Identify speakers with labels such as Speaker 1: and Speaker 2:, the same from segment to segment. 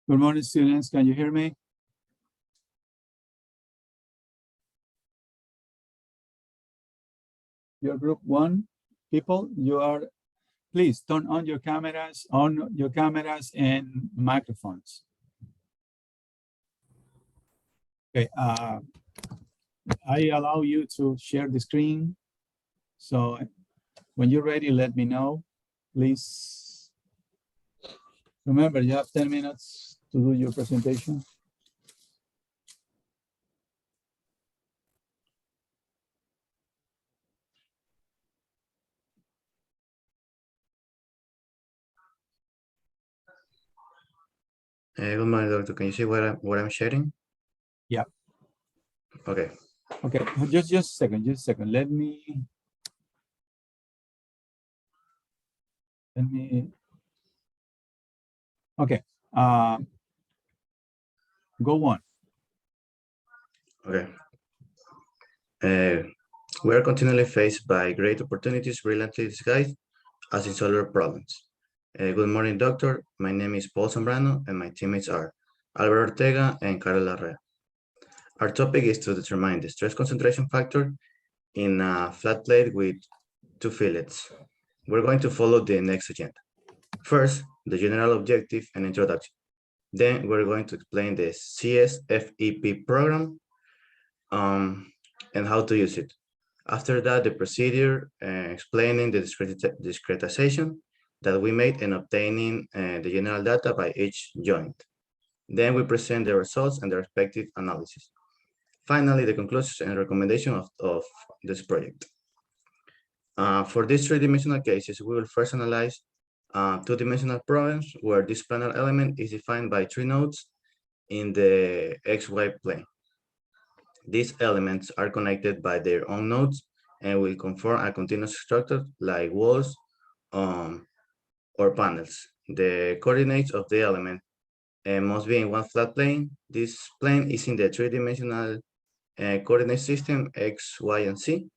Speaker 1: Good morning, students. Can you hear me? Your group one people, you are, please turn on your cameras and microphones. Okay, I allow you to share the screen. So when you're ready, let me know, please. Remember, you have 10 minutes to do your presentation.
Speaker 2: Good morning, doctor. Can you see what I'm sharing?
Speaker 1: Yeah.
Speaker 2: Okay.
Speaker 1: Okay, just a second. Let me. Okay. Go on.
Speaker 2: Okay. We are continually faced by great opportunities brilliantly disguised as insular problems. Good morning, doctor. My name is Paul Zambrano, and my teammates are Albert Ortega and Carol Larrea. Our topic is to determine the stress concentration factor in a flat plate with two fillets. We're going to follow the next agenda. First, the general objective and introduction. Then we're going to explain the CSFEP program and how to use it. After that, the procedure explaining the discretization that we made and obtaining the general data by each joint. Then we present the results and the respective analysis. Finally, the conclusions and recommendation of this project. For these three-dimensional cases, we will first analyze two-dimensional problems where this planar element is defined by three nodes in the XY plane. These elements are connected by their own nodes and will conform a continuous structure like walls or panels. The coordinates of the element must be in one flat plane. This plane is in the three-dimensional coordinate system X, Y, and Z,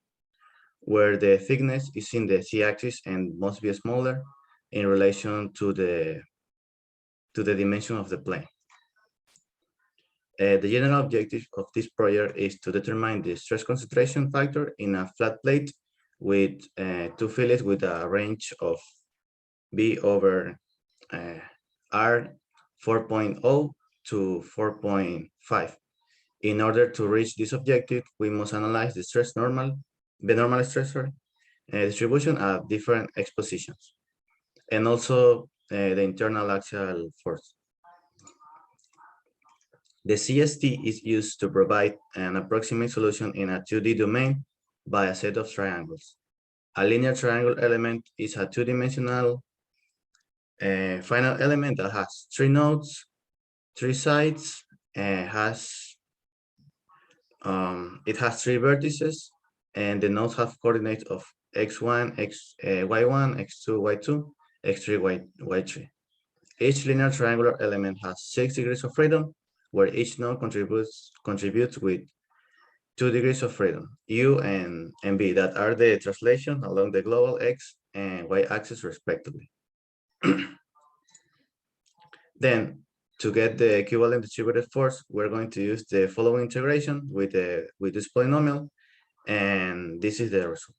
Speaker 2: where the thickness is in the Z-axis and must be smaller in relation to the dimension of the plane. The general objective of this project is to determine the stress concentration factor in a flat plate with two fillets with a range of B over R 4.0 to 4.5. In order to reach this objective, we must analyze the normal stressor distribution at different expositions, and also the internal axial force. The CST is used to provide an approximate solution in a 2D domain by a set of triangles. A linear triangle element is a two-dimensional final element that has three nodes, three sides, and it has three vertices, and the nodes have coordinates of x1, y1, x2, y2, x3, y3. Each linear triangular element has 6 degrees of freedom, where each node contributes with 2 degrees of freedom, U and B, that are the translation along the global X and Y axis respectively. Then, to get the equivalent distributed force, we're going to use the following integration with this polynomial, and this is the result.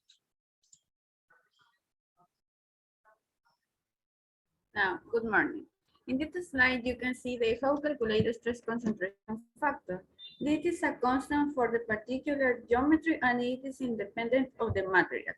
Speaker 3: Now, good morning. In this slide, you can see how to calculate the stress concentration factor. This is a constant for the particular geometry and it is independent of the material.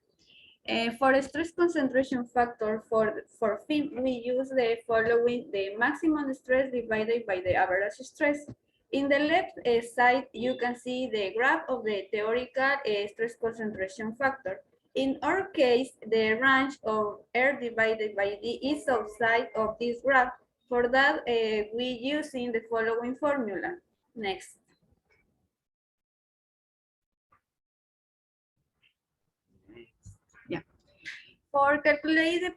Speaker 3: For the stress concentration factor for FIM, we use the following: the maximum stress divided by the average stress. In the left side, you can see the graph of the theoretical stress concentration factor. In our case, the range of R divided by D is outside of this graph. For that, we using the following formula. Next. Yeah. For calculate the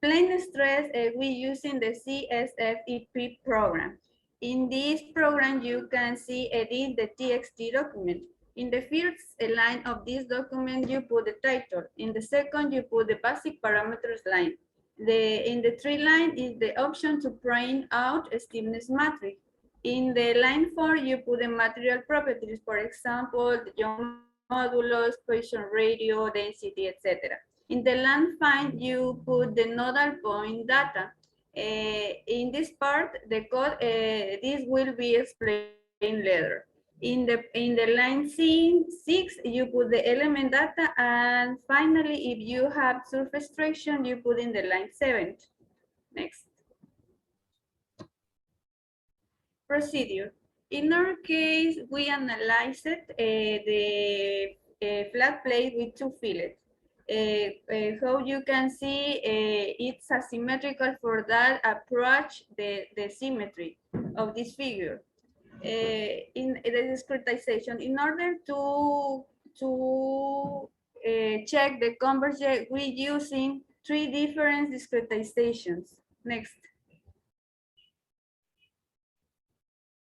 Speaker 3: plane stress, we using the CSFEP program. In this program, you can see edit the TXT document. In the first line of this document, you put the title. In the second, you put the basic parameters line. In the tree line is the option to print out a stiffness matrix. In the line 4, you put the material properties, for example, the Young modulus, Poisson radio, density, etc. In the line 5, you put the nodal point data. In this part, the code, this will be explained later. In the line 6, you put the element data, and finally, if you have surface traction, you put in the line 7. Next. Procedure. In our case, we analyzed the flat plate with 2 fillets. How you can see, it's asymmetrical for that approach, the symmetry of this figure. In the discretization, in order to check the convergence, we're using 3 different discretizations. Next.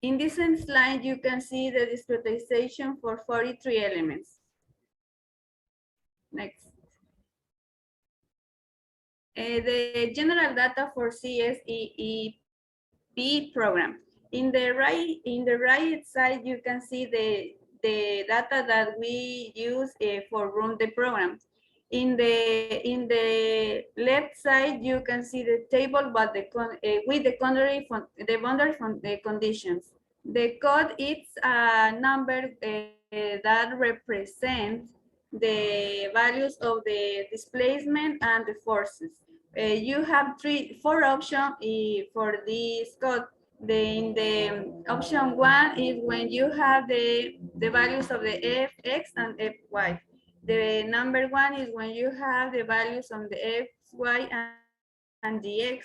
Speaker 3: In this slide, you can see the discretization for 43 elements. Next. The general data for CSEEP program. In the right side, you can see the data that we use for run the program. In the left side, you can see the table, but with the boundary conditions. The code is a number that represents the values of the displacement and the forces. You have 4 options for this code. In the option 1 is when you have the values of the fx and fy. The number 1 is when you have the values on the fy and dx.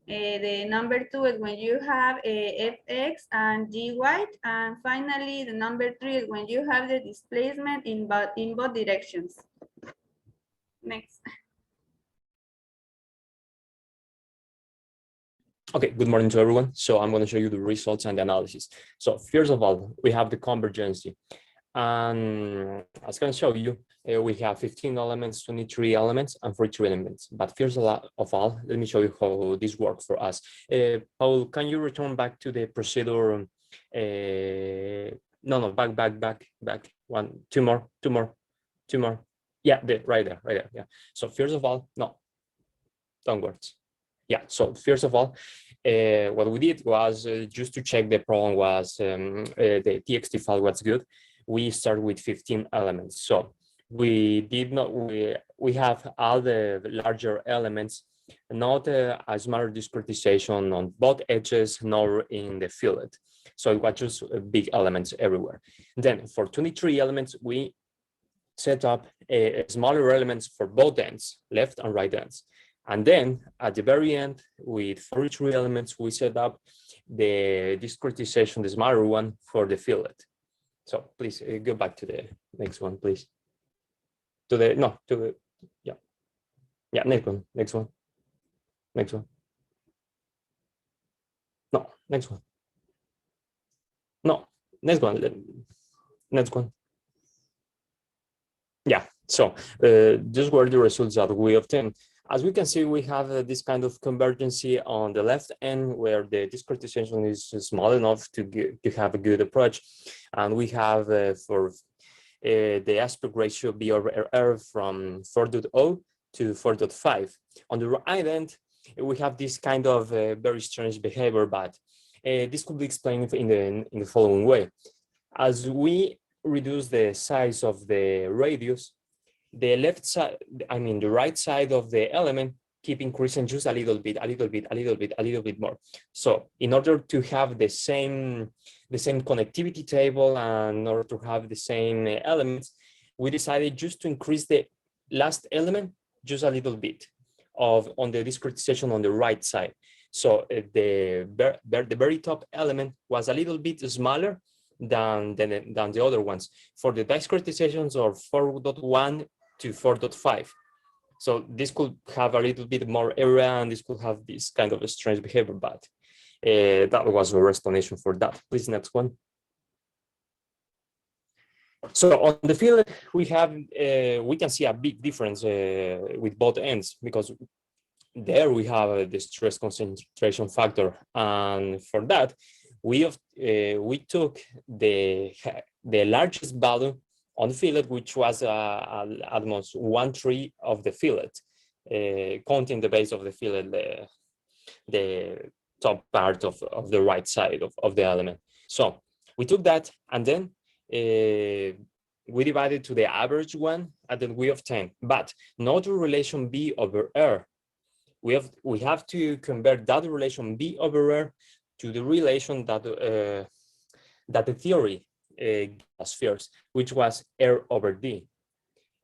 Speaker 3: The number 2 is when you have fx and dy, and finally the number 3 is when you have the displacement in both directions. Next.
Speaker 4: Okay, good morning to everyone. So I'm going to show you the results and the analysis. So first of all, we have the convergence. And as I can show you, we have 15 elements, 23 elements, and 42 elements. But first of all, let me show you how this works for us. Paul, can you return back to the procedure? No, back. Two more. Yeah, right there. Yeah. So first of all, no, downwards. Yeah, so first of all, what we did was just to check the problem was the txt file was good. We start with 15 elements. So we have all the larger elements, not a smaller discretization on both edges nor in the fillet. So it was just big elements everywhere. Then for 23 elements, we set up smaller elements for both ends, left and right ends. And then at the very end, with 43 elements, we set up the discretization, the smaller one for the fillet. So please go back to the next one, please. Yeah, next one. No, next one. No, next one. Yeah, so these were the results that we obtained. As we can see, we have this kind of convergency on the left end where the discretization is small enough to have a good approach. And we have for the aspect ratio B over R from 4.0 to 4.5. On the right end, we have this kind of very strange behavior, but this could be explained in the following way. As we reduce the size of the radius, the left side, the right side of the element keep increasing just a little bit more. So in order to have the same connectivity table and in order to have the same elements, we decided just to increase the last element just a little bit on the discretization on the right side. So the very top element was a little bit smaller than the other ones for the discretizations of 4.1 to 4.5. So this could have a little bit more area and this could have this kind of a strange behavior, but that was our explanation for that. Please, next one. So on the field, we can see a big difference with both ends because there we have the stress concentration factor, and for that we took the largest value on the fillet, which was almost 1/3 of the fillet, counting the base of the fillet, the top part of the right side of the element. So we took that, and then we divided to the average one, and then we obtained, but not the relation B over R. We have to convert that relation B over R to the relation that that the theory gave us first, which was R over D.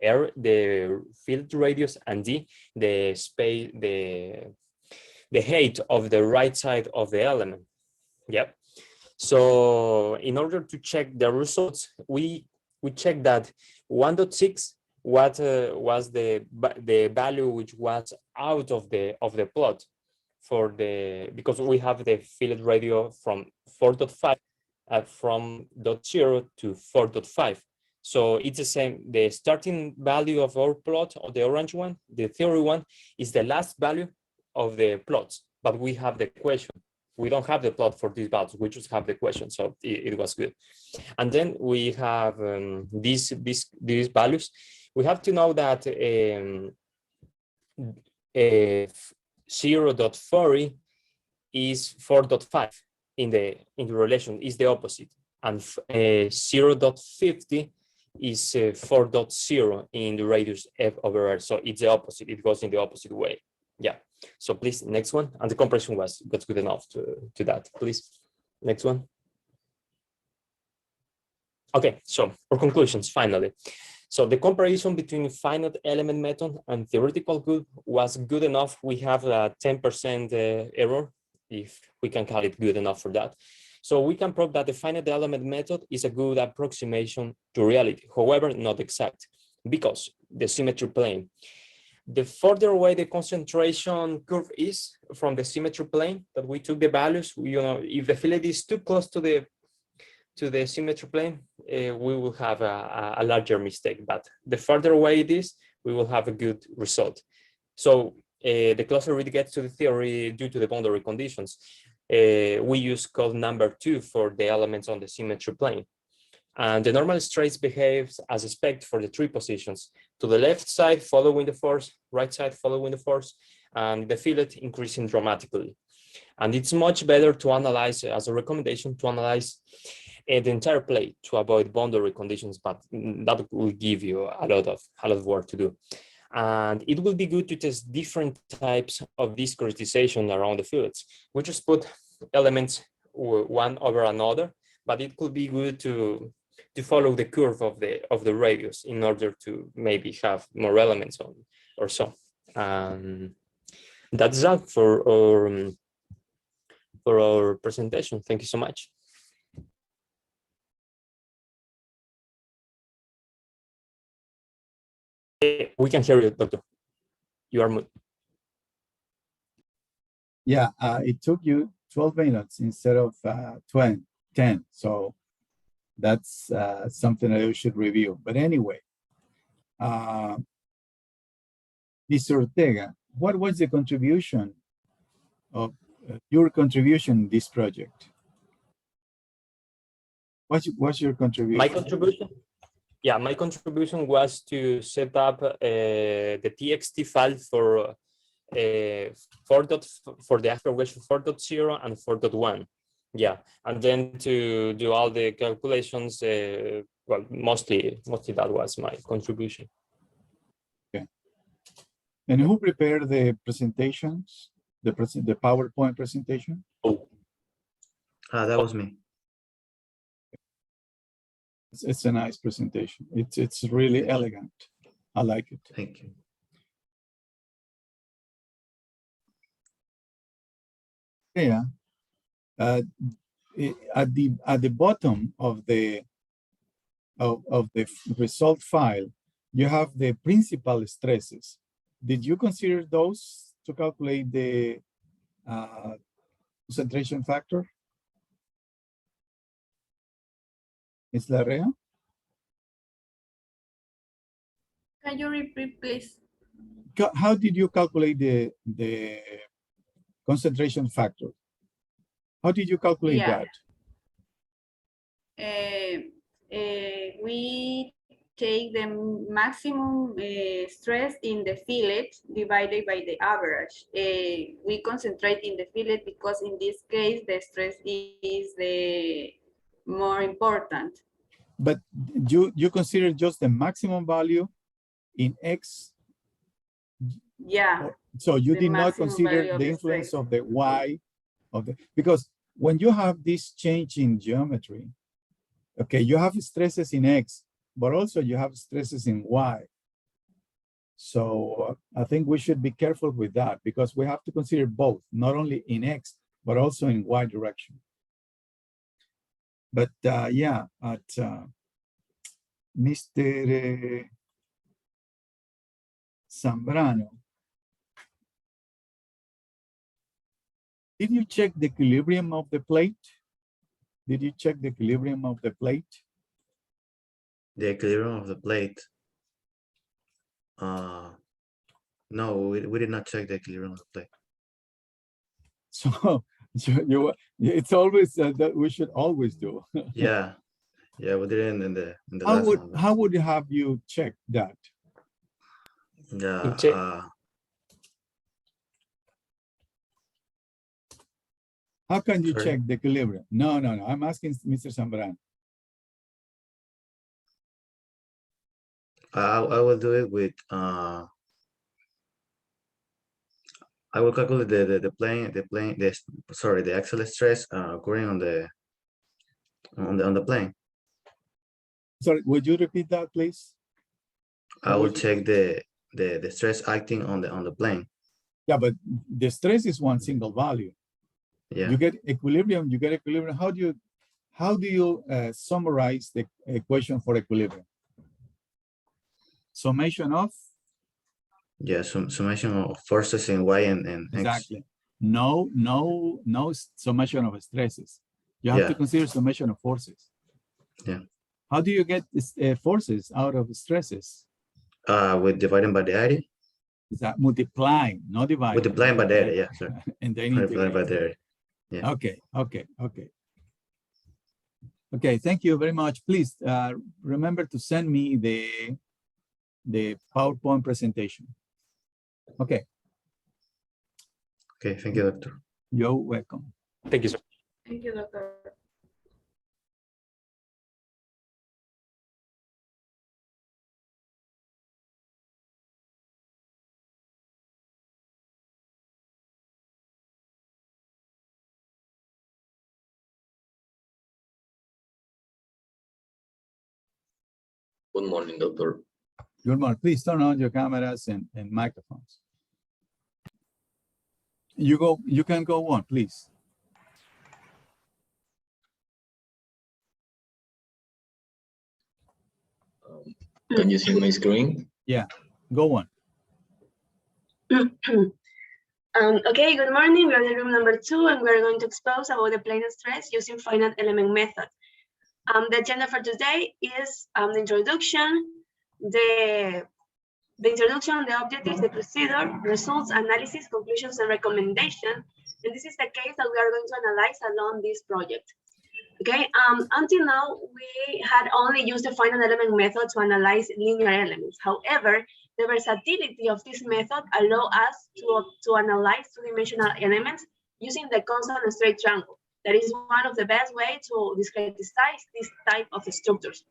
Speaker 4: R, the field radius, and D, the space, the height of the right side of the element. Yep. So in order to check the results, we checked that 1.6 what was the value which was out of the plot for the, because we have the fillet radio from 4.5 from 0 to 4.5. So it's the same. The starting value of our plot, or the orange one, the theory one, is the last value of the plots, but we have the question. We don't have the plot for these values, we just have the question, so it was good. And then we have these values. We have to know that 0.40 is 4.5 in the relation, is the opposite, and 0.50 is 4.0 in the radius F over R. So it's the opposite, it goes in the opposite way. Yeah, so please, next one. And the comparison was good enough to that. Please, next one. Okay, so for conclusions, finally. So the comparison between finite element method and theoretical good was good enough. We have a 10% error, if we can call it good enough for that. So we can prove that the finite element method is a good approximation to reality, however, not exact, because the symmetry plane. The further away the concentration curve is from the symmetry plane that we took the values, if the fillet is too close to the symmetry plane, we will have a larger mistake. But the further away it is, we will have a good result. So the closer it gets to the theory due to the boundary conditions, we use code number 2 for the elements on the symmetry plane. And the normal stress behaves as expected for the 3 positions. To the left side, following the force, right side, following the force, and the fillet increasing dramatically. And it's much better to analyze, as a recommendation, to analyze the entire plate to avoid boundary conditions, but that will give you a lot of work to do. And it will be good to test different types of discretization around the fillets. We just put elements one over another, but it could be good to follow the curve of the radius in order to maybe have more elements on or so. That's that for our presentation. Thank you so much. We can hear you, Doctor. You are mute.
Speaker 1: Yeah, it took you 12 minutes instead of 10. So that's something that you should review. But anyway, Mr. Ortega, what was the contribution of your contribution in this project? What's your contribution?
Speaker 4: My contribution? Yeah, my contribution was to set up the TXT file for the aspect ratio 4.0 and 4.1. Yeah, and then to do all the calculations. Well, mostly that was my contribution.
Speaker 1: Okay. And who prepared the presentations? The PowerPoint presentation?
Speaker 4: Oh,
Speaker 2: that was me.
Speaker 1: It's a nice presentation. It's really elegant. I like it.
Speaker 2: Thank you.
Speaker 1: Yeah. At the bottom of the result file, you have the principal stresses. Did you consider those to calculate the concentration factor? Ms. Larrea?
Speaker 3: Can you repeat, please?
Speaker 1: how did you calculate the concentration factor? How did you calculate
Speaker 3: Yeah.
Speaker 1: that?
Speaker 3: We take the maximum stress in the fillet divided by the average. We concentrate in the fillet because in this case, the stress is the more important.
Speaker 1: But you consider just the maximum value in X?
Speaker 3: Yeah.
Speaker 1: So you
Speaker 3: The
Speaker 1: did not
Speaker 3: maximum
Speaker 1: consider
Speaker 3: value of
Speaker 1: the
Speaker 3: the
Speaker 1: influence
Speaker 3: stress.
Speaker 1: of the Y because when you have this change in geometry, okay, you have stresses in X, but also you have stresses in Y. So I think we should be careful with that because we have to consider both, not only in X, but also in Y direction. But yeah, Mr. Zambrano, did you check the equilibrium of the plate? Did you check the equilibrium of the plate?
Speaker 2: The equilibrium of the plate. No, we did not check the equilibrium of the plate.
Speaker 1: So it's always that we should always do.
Speaker 2: Yeah, yeah, we did it in the last one.
Speaker 1: How would you have you check that?
Speaker 2: Yeah.
Speaker 1: How can you
Speaker 2: Sorry?
Speaker 1: check the equilibrium? No. I'm asking Mr. Zambrano.
Speaker 2: I will do it with I will calculate the axial stress occurring on the plane.
Speaker 1: Sorry, would you repeat that, please?
Speaker 2: I will check the stress acting on the plane.
Speaker 1: Yeah, but the stress is one single value.
Speaker 2: Yeah.
Speaker 1: You get equilibrium. How do you summarize the equation for equilibrium? Summation of?
Speaker 2: Yeah, summation of forces in Y and
Speaker 1: Exactly.
Speaker 2: X.
Speaker 1: No summation of stresses. You have to consider summation of forces.
Speaker 2: Yeah.
Speaker 1: How do you get forces out of stresses?
Speaker 2: With dividing by the area.
Speaker 1: Is that multiplying, not dividing?
Speaker 2: Multiplying by the area, yeah, sir.
Speaker 1: And then
Speaker 2: Multiplying by the area. Yeah.
Speaker 1: Okay, thank you very much. Please remember to send me the PowerPoint presentation. Okay.
Speaker 2: Okay, thank you, doctor.
Speaker 1: You're welcome.
Speaker 4: Thank you, sir.
Speaker 3: Thank you, doctor.
Speaker 5: Good morning, doctor.
Speaker 1: Good morning. Please turn on your cameras and microphones. You can go on, please.
Speaker 5: Can you see my screen?
Speaker 1: Yeah, go on.
Speaker 6: Okay, good morning. We are in room number 2, and we're going to expose about the plane stress using finite element method. The agenda for today is the introduction, the introduction, the objectives, the procedure, results, analysis, conclusions, and recommendation. And this is the case that we are going to analyze along this project. Okay, until now, we had only used the finite element method to analyze linear elements. However, the versatility of this method allows us to analyze two-dimensional elements using the constant and straight triangle. That is one of the best ways to discretize this type of structures.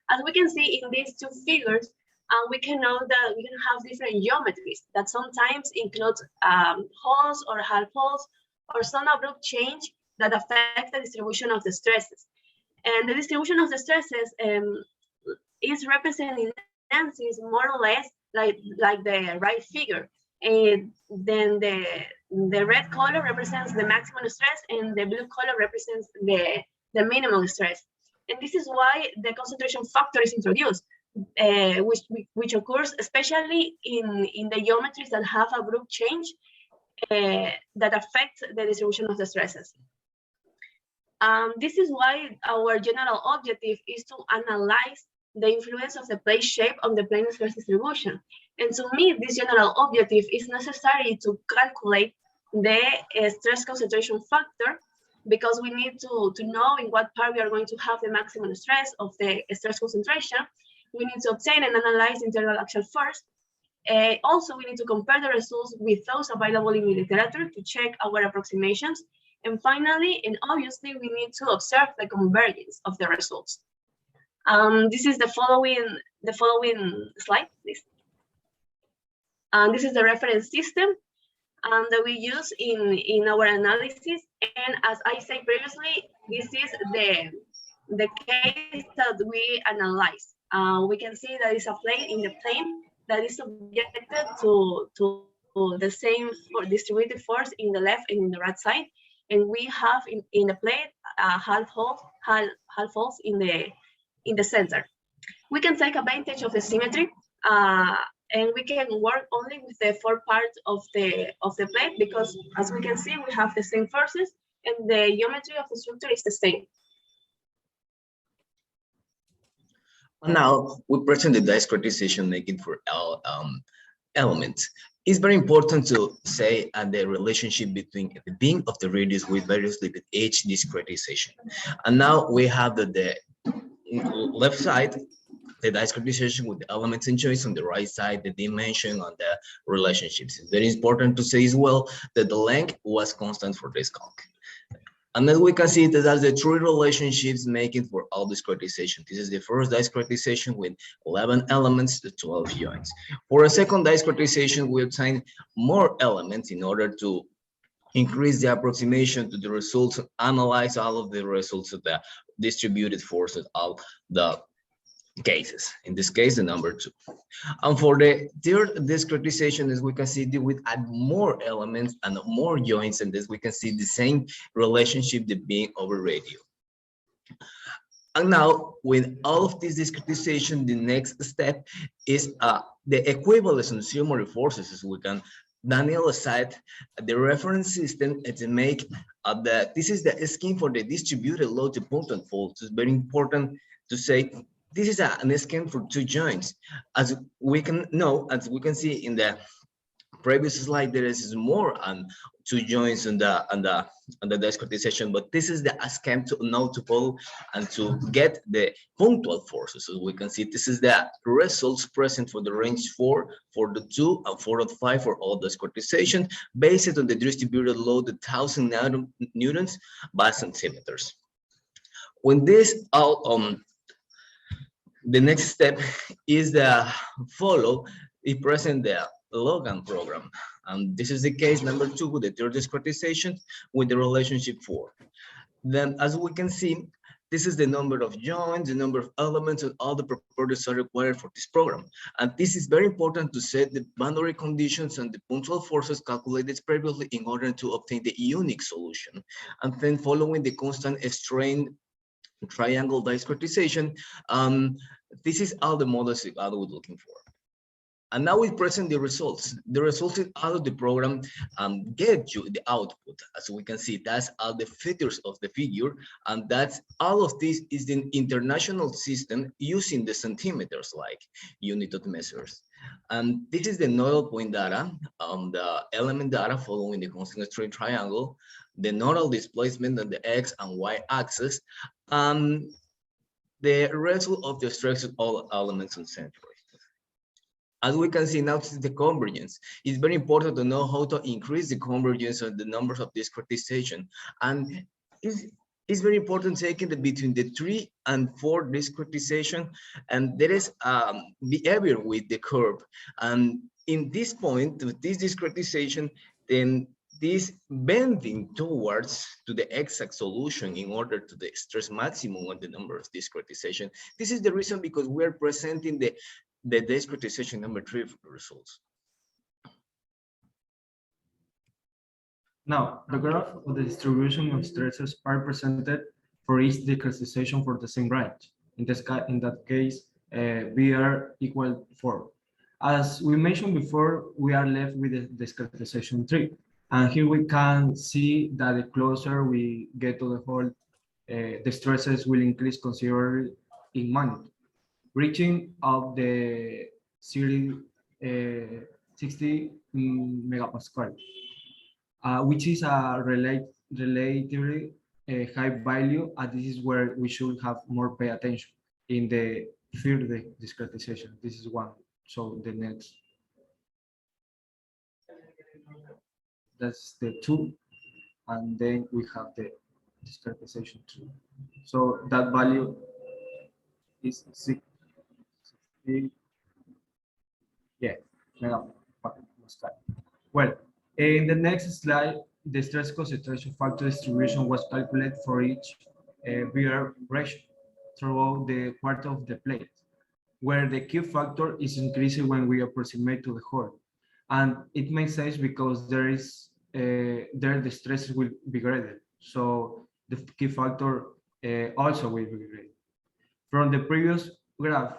Speaker 6: As we can see in these two figures, we can know that we can have different geometries that sometimes include holes or half holes or some abrupt change that affect the distribution of the stresses. And the distribution of the stresses is represented in more or less like the right figure. And then the red color represents the maximum stress and the blue color represents the minimum stress. And this is why the concentration factor is introduced, which occurs especially in the geometries that have abrupt change that affect the distribution of the stresses. This is why our general objective is to analyze the influence of the plate shape on the plane stress distribution. And to meet this general objective, it's necessary to calculate the stress concentration factor, because we need to know in what part we are going to have the maximum stress of the stress concentration. We need to obtain and analyze the integral action first. Also, we need to compare the results with those available in the literature to check our approximations. And finally, and obviously, we need to observe the convergence of the results. This is the following slide, please. This is the reference system that we use in our analysis. And as I said previously, this is the case that we analyze. We can see that it's a plane in the plane that is subjected to the same distributed force in the left and in the right side. And we have in the plate half holes in the center. We can take advantage of the symmetry, and we can work only with the 4 parts of the plate, because as we can see, we have the same forces and the geometry of the structure is the same.
Speaker 5: Now we present the discretization making for elements. It's very important to say the relationship between the being of the radius with various with each discretization. And now we have the left side, the discretization with the elements and joints, on the right side, the dimension on the relationships. It's very important to say as well that the length was constant for this calc. And then we can see that that's the three relationships making for all discretization. This is the first discretization with 11 elements to 12 joints. For a second discretization, we obtain more elements in order to increase the approximation to the results, analyze all of the results of the distributed forces of the cases. In this case, the number 2. And for the third discretization, as we can see, we add more elements and more joints, and this we can see the same relationship, the being over radio. And now, with all of this discretization, the next step is the equivalence on summary forces. As we can, Daniel said, the reference system to make this is the scheme for the distributed load to point and fault. It's very important to say this is an scheme for 2 joints. As we can know, as we can see in the previous slide, there is more on 2 joints on the discretization, but this is the scheme to know to follow and to get the punctual forces. So we can see this is the results present for the range 4 for the 2 and 4.5 for all discretization, based on the distributed load, 1,000 newtons by centimeters. When this all the next step is the follow the present the Logan program. And this is the case number 2 with the third discretization with the relationship 4. Then as we can see, this is the number of joints, the number of elements, and all the properties are required for this program. And this is very important to set the boundary conditions and the punctual forces calculated previously in order to obtain the unique solution. And then following the constant strain triangle discretization, this is all the models that I was looking for. And now we present the results. The results out of the program get you the output. As we can see, that's all the features of the figure, and that's all of this is the international system using the centimeters like unit of measures. And this is the nodal point data, the element data following the constant strain triangle, the nodal displacement on the x and y axis, and the result of the stress of all elements on centroid. As we can see now, this is the convergence. It's very important to know how to increase the convergence of the numbers of discretization. And it's very important taking between the 3 and 4 discretization, and there is behavior with the curve. And in this point, with this discretization, then this bending towards to the exact solution in order to the stress maximum on the number of discretization. This is the reason because we are presenting the discretization number 3 for the results.
Speaker 7: Now, the graph of the distribution of stresses are presented for each discretization for the same range. In that case, VR equal 4. As we mentioned before, we are left with the discretization 3. And here we can see that the closer we get to the hole, the stresses will increase considerably in magnitude, reaching up the 0 60 megapascal, which is a relatively high value, and this is where we should have more pay attention in the field discretization. This is one. So the next, that's the 2, and then we have the discretization 2. So that value is 60, yeah, megapascal. Well, in the next slide, the stress concentration factor distribution was calculated for each VR ratio throughout the part of the plate, where the Q factor is increasing when we approximate to the hole. And it makes sense because there the stresses will be greater. So the Q factor also will be greater. From the previous graph,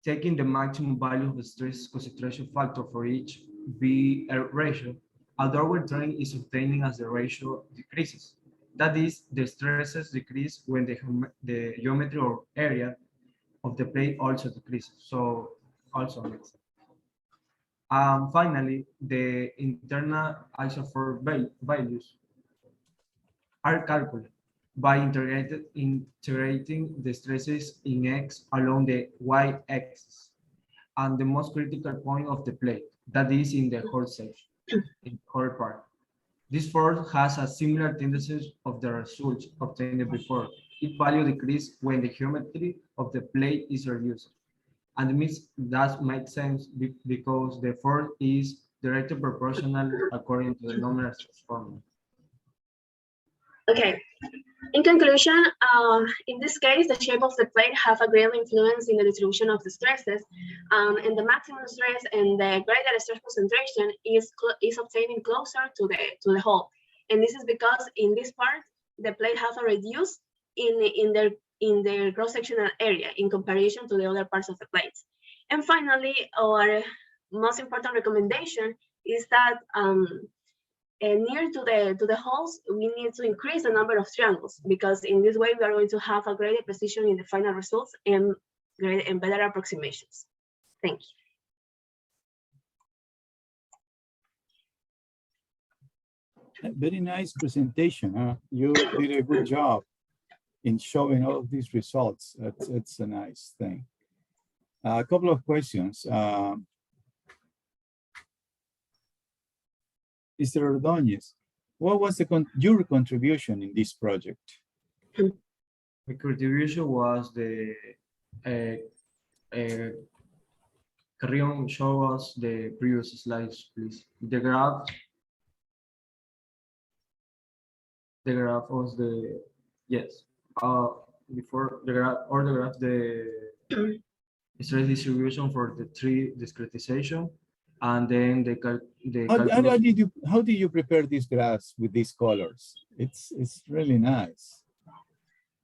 Speaker 7: taking the maximum value of the stress concentration factor for each VR ratio, a downward trend is obtaining as the ratio decreases. That is, the stresses decrease when the geometry or area of the plate also decreases. So also makes sense. Finally, the internal isoform values are calculated by integrating the stresses in X along the Y-axis and the most critical point of the plate, that is in the whole section, in the whole part. This force has a similar tendency of the results obtained before. Its value decreases when the geometry of the plate is reduced. And that makes sense because the force is directly proportional according to the numerical formula.
Speaker 6: Okay. In conclusion, in this case, the shape of the plate have a great influence in the distribution of the stresses, and the maximum stress and the greater stress concentration is obtaining closer to the hole. And this is because in this part, the plate have a reduce in their cross-sectional area in comparison to the other parts of the plate. And finally, our most important recommendation is that near to the holes, we need to increase the number of triangles, because in this way we are going to have a greater precision in the final results and better approximations. Thank you.
Speaker 1: Very nice presentation. Huh? You did a good job in showing all of these results. That's a nice thing. A couple of questions. Mr. Ordóñez, what was your contribution in this project?
Speaker 7: My contribution was the Carrion, show us the previous slides, please. The graph was the, yes, before the graph, the stress distribution for the 3 discretization, and then
Speaker 1: how did you prepare these graphs with these colors? It's really nice.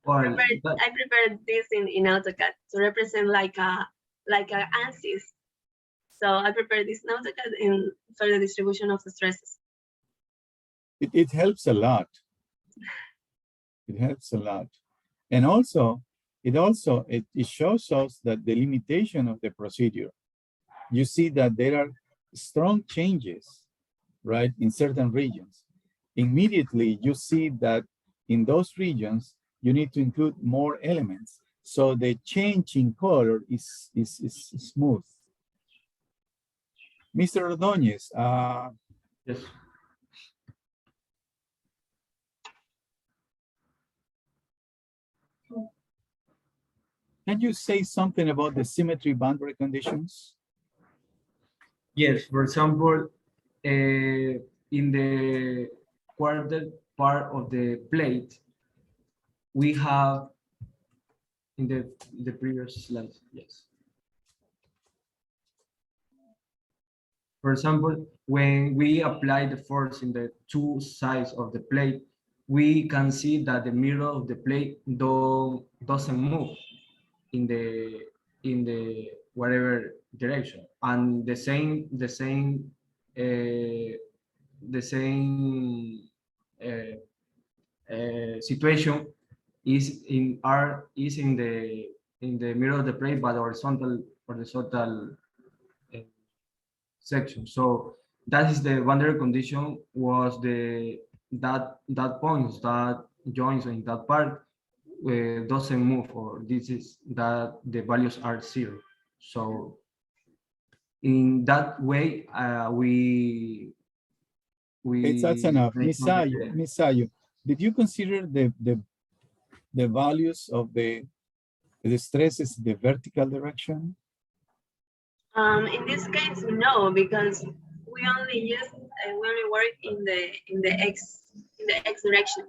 Speaker 6: I prepared this in AutoCAD to represent like a ANSYS. So I prepared this in AutoCAD for the distribution of the stresses.
Speaker 1: It helps a lot. It helps a lot. And also, it shows us that the limitation of the procedure. You see that there are strong changes, right, in certain regions. Immediately, you see that in those regions, you need to include more elements. So the change in color is smooth. Mr. Ordóñez.
Speaker 7: Yes.
Speaker 1: Can you say something about the symmetry boundary conditions?
Speaker 7: Yes, for example, in the quarter part of the plate, we have in the previous slide, yes. For example, when we apply the force in the 2 sides of the plate, we can see that the middle of the plate doesn't move in the whatever direction, and the same situation is in the middle of the plate, but horizontal section. So that is the boundary condition was that points, that joins in that part doesn't move, or this is that the values are 0. So in that way,
Speaker 1: That's enough.
Speaker 7: mentioned
Speaker 1: Misayo, did you consider the values of the stresses in the vertical direction?
Speaker 6: In this case, no, because we only work in the x direction.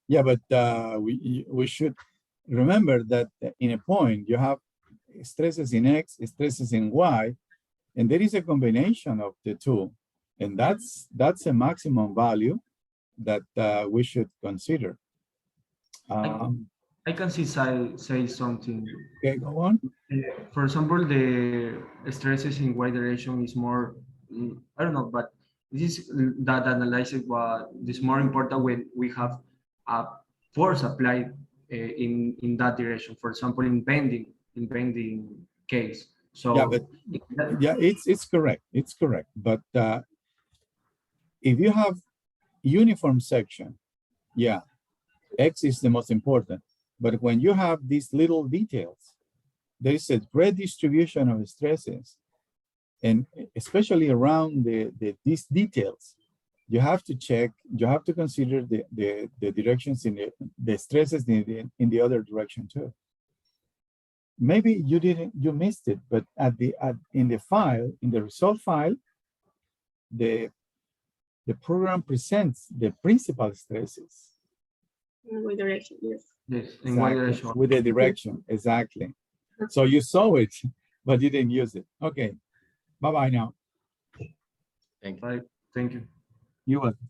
Speaker 1: Yeah, but we should remember that in a point you have stresses in X, stresses in Y, and there is a combination of the two. And that's a maximum value that we should consider.
Speaker 7: I can say something.
Speaker 1: Okay, go on.
Speaker 7: For example, the stresses in Y direction is more, I don't know, but this is that analysis what is more important when we have a force applied in that direction. For example, in bending case. So
Speaker 1: yeah, but yeah, it's correct. It's correct. But if you have uniform section, yeah, X is the most important. But when you have these little details, there is a great distribution of stresses, and especially around these details, you have to check, you have to consider the directions in the stresses in the other direction too. Maybe you missed it, but in the result file, the program presents the principal stresses.
Speaker 6: In Y direction, yes.
Speaker 7: Yes, in Y
Speaker 1: Exactly,
Speaker 7: direction.
Speaker 1: with the direction, exactly. So you saw it, but you didn't use it. Okay, bye-bye now.
Speaker 5: Thank you.
Speaker 7: Right. Thank you.
Speaker 1: You're welcome.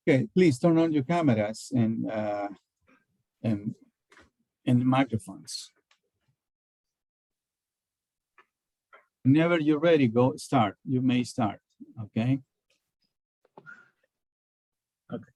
Speaker 1: Okay, please turn on your cameras and microphones. Whenever you're ready, start. You may start, okay? Okay.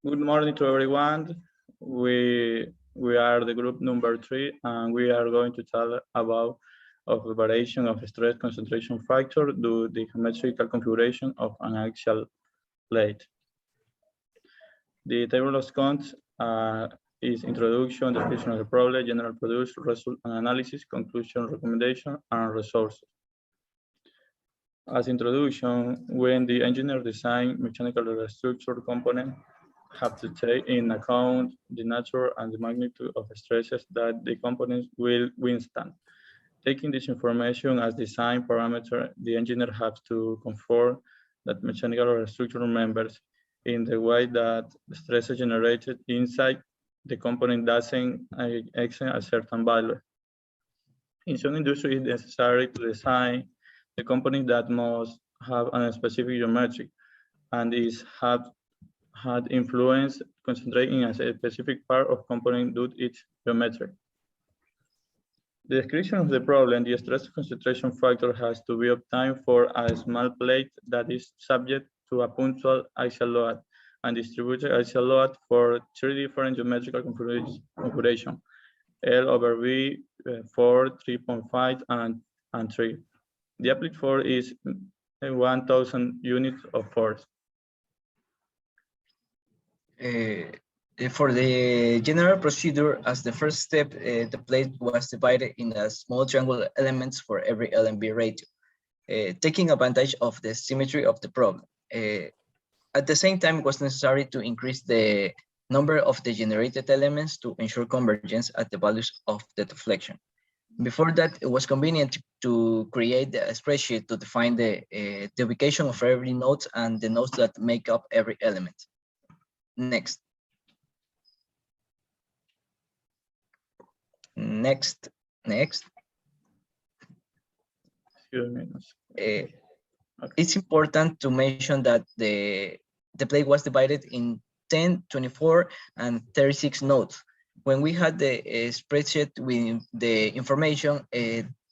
Speaker 8: Good morning to everyone. We are the group number 3, and we are going to talk about the variation of stress concentration factor due to the geometrical configuration of an axial plate. The table of contents is introduction, description of the problem, general produce, result and analysis, conclusion, recommendation, and resources. As introduction, when the engineer design mechanical structure component, have to take in account the nature and the magnitude of stresses that the components will withstand. Taking this information as design parameter, the engineer has to confirm that mechanical structural members in the way that the stresses generated inside the component doesn't exceed a certain value. In some industries, it's necessary to design the component that must have a specific geometry and had influence concentrating a specific part of component due to its geometry. The description of the problem, the stress concentration factor has to be obtained for a small plate that is subject to a punctual axial load and distributed axial load for 3 different geometrical configuration, L over V, 4, 3.5, and 3. The applied force is 1,000 units of force.
Speaker 5: For the general procedure, as the first step, the plate was divided in a small triangular elements for every LMB ratio, taking advantage of the symmetry of the problem. At the same time, it was necessary to increase the number of the generated elements to ensure convergence at the values of the deflection.
Speaker 9: Before that, it was convenient to create a spreadsheet to define the ubication of every node and the nodes that make up every element. Next. Next.
Speaker 8: Excuse me.
Speaker 9: It's important to mention that the plate was divided in 10, 24, and 36 nodes. When we had the spreadsheet with the information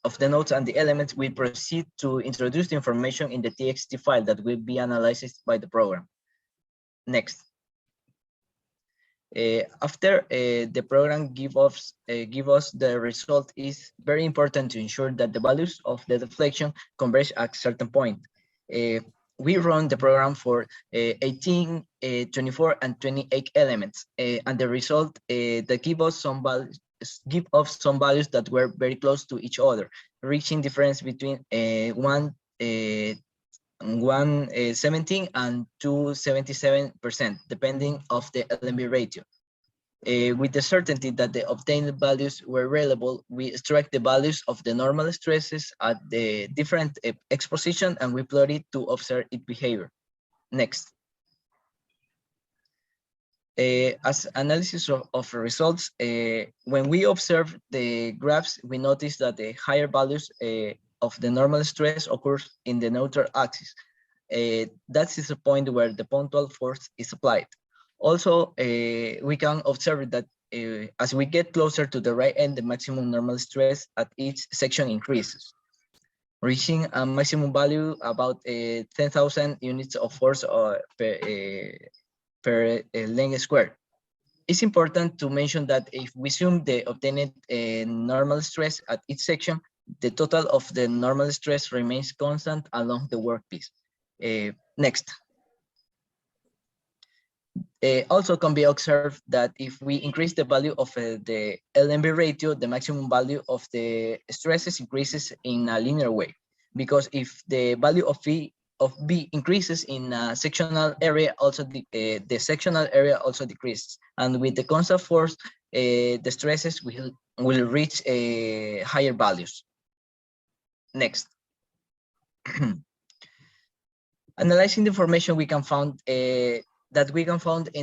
Speaker 9: of the nodes and the elements, we proceed to introduce the information in the TXT file that will be analyzed by the program. Next. After the program give us the result, is very important to ensure that the values of the deflection converge at a certain point. We run the program for 18, 24, and 28 elements, and the result that give us some values that were very close to each other, reaching difference between 117 and 277%, depending of the LMB ratio. With the certainty that the obtained values were reliable, we extract the values of the normal stresses at the different exposition, and we plot it to observe its behavior. Next. As analysis of results, when we observe the graphs, we notice that the higher values of the normal stress occurs in the neutral axis. That is the point where the punctual force is applied. Also, we can observe that as we get closer to the right end, the maximum normal stress at each section increases, reaching a maximum value about 10,000 units of force per length squared. It's important to mention that if we assume the obtained normal stress at each section, the total of the normal stress remains constant along the workpiece. Next. Also can be observed that if we increase the value of the LMB ratio, the maximum value of the stresses increases in a linear way. Because if the value of B increases in a sectional area, also the sectional area also decreases. And with the constant force, the stresses will reach higher values. Next. Analyzing the information we can find in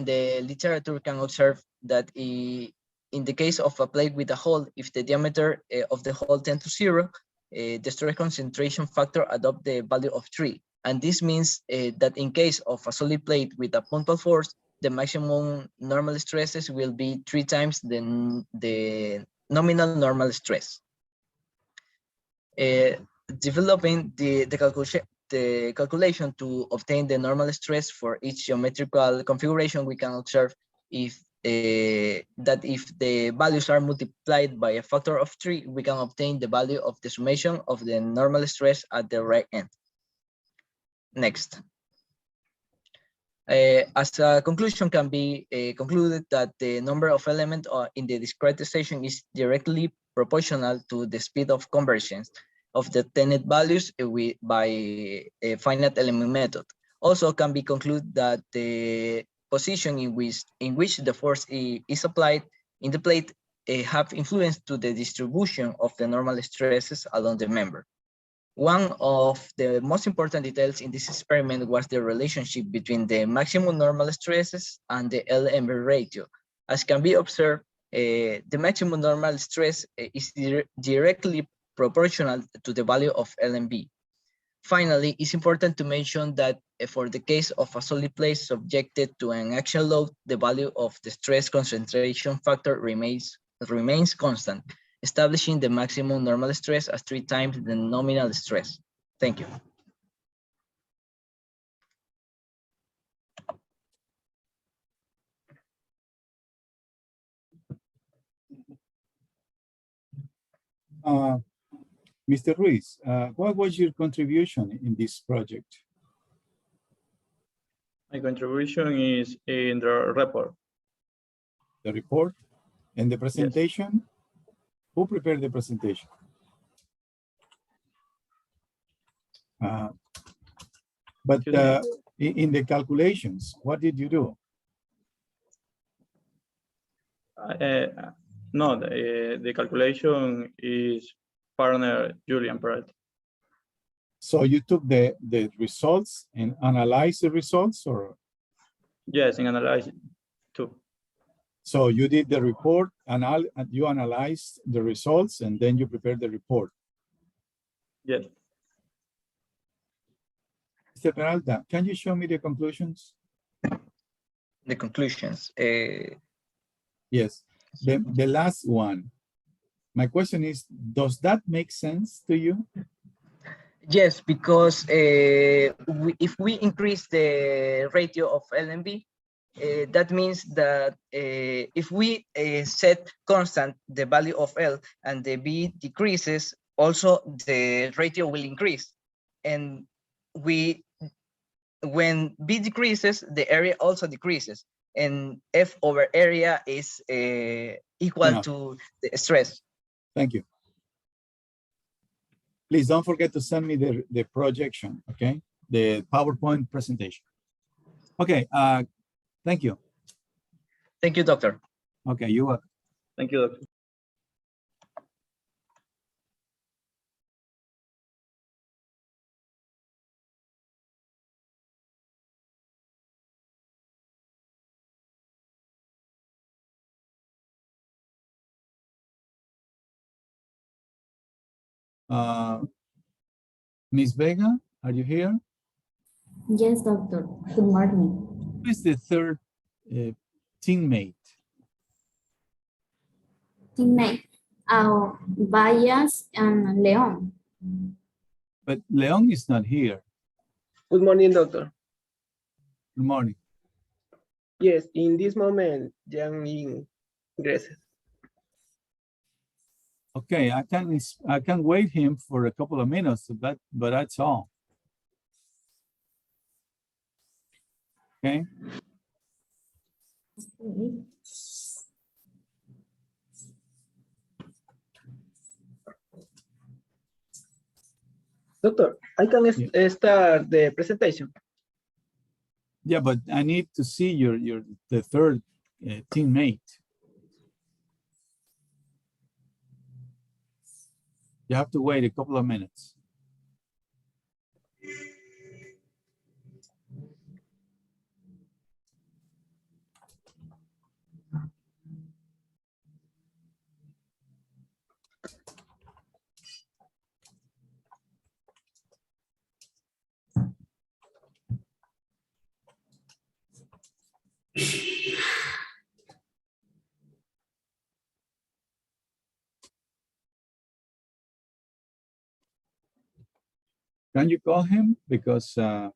Speaker 9: the literature, can observe that in the case of a plate with a hole, if the diameter of the hole tends to 0, the stress concentration factor adopt the value of 3. And this means that in case of a solid plate with a punctual force, the maximum normal stresses will be 3 times the nominal normal stress. Developing the calculation to obtain the normal stress for each geometrical configuration, we can observe that if the values are multiplied by a factor of 3, we can obtain the value of the summation of the normal stress at the right end. Next. As a conclusion, can be concluded that the number of elements in the discretization is directly proportional to the speed of convergence of the obtained values by a finite element method. Also can be concluded that the position in which the force is applied in the plate have influence to the distribution of the normal stresses along the member. One of the most important details in this experiment was the relationship between the maximum normal stresses and the LMB ratio. As can be observed, the maximum normal stress is directly proportional to the value of LMB. Finally, it's important to mention that for the case of a solid plate subjected to an axial load, the value of the stress concentration factor remains constant, establishing the maximum normal stress as 3 times the nominal stress. Thank you.
Speaker 1: Mr. Ruiz, what was your contribution in this project?
Speaker 8: My contribution is in the report.
Speaker 1: The report and the presentation? Yes. Who prepared the presentation? But in the calculations, what did you do?
Speaker 8: No, the calculation is partner Julian Peralta.
Speaker 1: So you took the results and analyzed the results, or?
Speaker 8: Yes, in analyzing too.
Speaker 1: So you did the report, you analyzed the results, and then you prepared the report.
Speaker 8: Yes.
Speaker 1: Mr. Peralta, can you show me the conclusions?
Speaker 9: The conclusions.
Speaker 1: Yes, the last one. My question is, does that make sense to you?
Speaker 9: Yes, because if we increase the ratio of LMB, that means that if we set constant the value of L and the B decreases, also the ratio will increase. And when B decreases, the area also decreases. And F over area is equal to the stress.
Speaker 1: Thank you. Please don't forget to send me the projection, okay? The PowerPoint presentation. Okay, thank you.
Speaker 9: Thank you, doctor.
Speaker 1: Okay, you are.
Speaker 8: Thank you, Doctor.
Speaker 1: Ms. Vega, are you here?
Speaker 10: Yes, doctor. Good morning.
Speaker 1: Who is the third teammate?
Speaker 10: Teammate, Vallas and Leon.
Speaker 1: But Leon is not here.
Speaker 11: Good morning, doctor.
Speaker 1: Good morning.
Speaker 11: Yes, in this moment, Jan ingreses.
Speaker 1: Okay, I can wait him for a couple of minutes, but that's all. Okay.
Speaker 11: Doctor, I can start the presentation.
Speaker 1: Yeah, but I need to see the third teammate. You have to wait a couple of minutes. Can you call him? Because oh,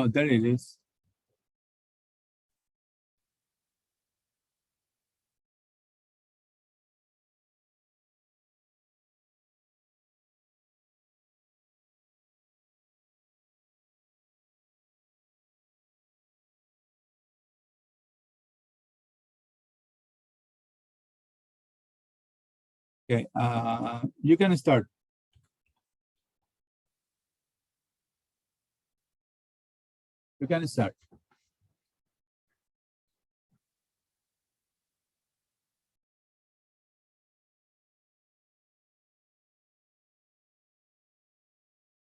Speaker 1: there it is. Okay, you can start. You can start.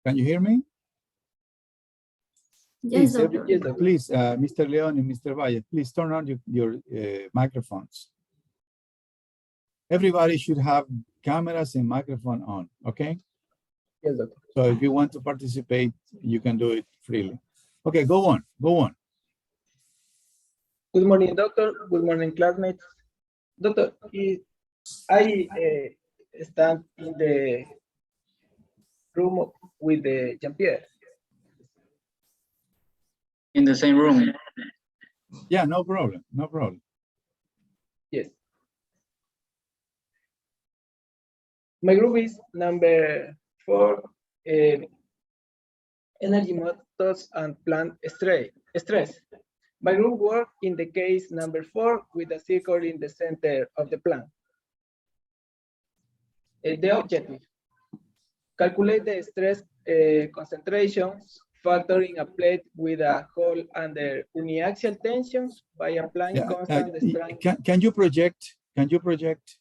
Speaker 1: Can you hear me?
Speaker 10: Yes,
Speaker 1: Please,
Speaker 10: doctor.
Speaker 1: please, Mr. Leon and Mr. Valle, please turn on your microphones. Everybody should have cameras and microphone on, okay?
Speaker 11: Yes, doctor.
Speaker 1: So if you want to participate, you can do it freely. Okay, go on, go on.
Speaker 11: Good morning, doctor. Good morning, classmates. Doctor, I stand in the room with the Jean-Pierre.
Speaker 12: In the same room.
Speaker 1: Yeah, no problem, no problem.
Speaker 11: Yes. My group is number 4, energy methods and plant stress. My group work in the case number 4 with a circle in the center of the plan. The objective, calculate the stress concentrations factoring a plate with a hole under uniaxial tensions by applying constant strain.
Speaker 1: Can you project? Can you project,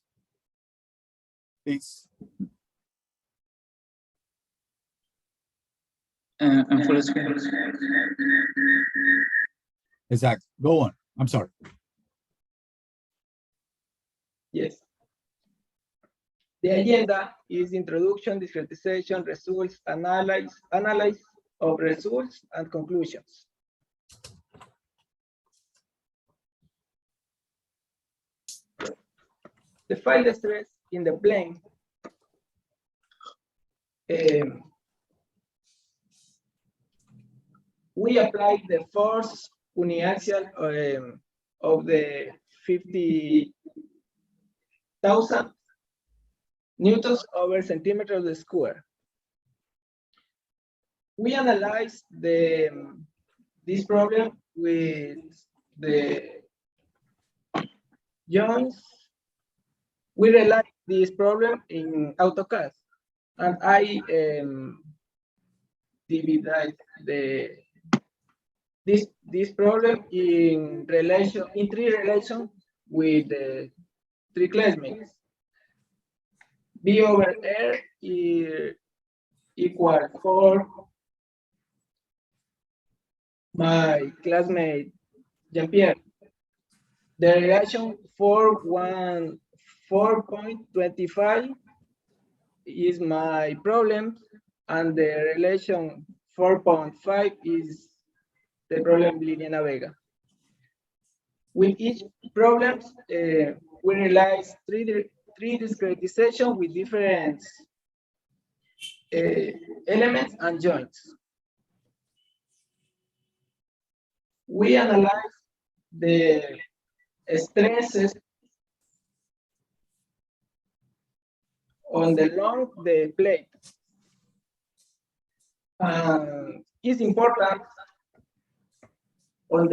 Speaker 1: please?
Speaker 8: And full screen.
Speaker 1: Exactly. Go on. I'm sorry.
Speaker 11: Yes. The agenda is introduction, discretization, results, analysis of results, and conclusions. The file stress in the plane we applied the force uniaxial of the 50,000 newtons over centimeters square. We analyzed this problem with the joints. We realized this problem in AutoCAD, and I divided this problem in three relations with the three classmates. B over R is equal for my classmate Jean-Pierre. The relation 4.25 is my problem, and the relation 4.5 is the problem Liliana Vega. With each problem, we realize three discretization with different elements and joints. We analyze the stresses on the plate. It's important on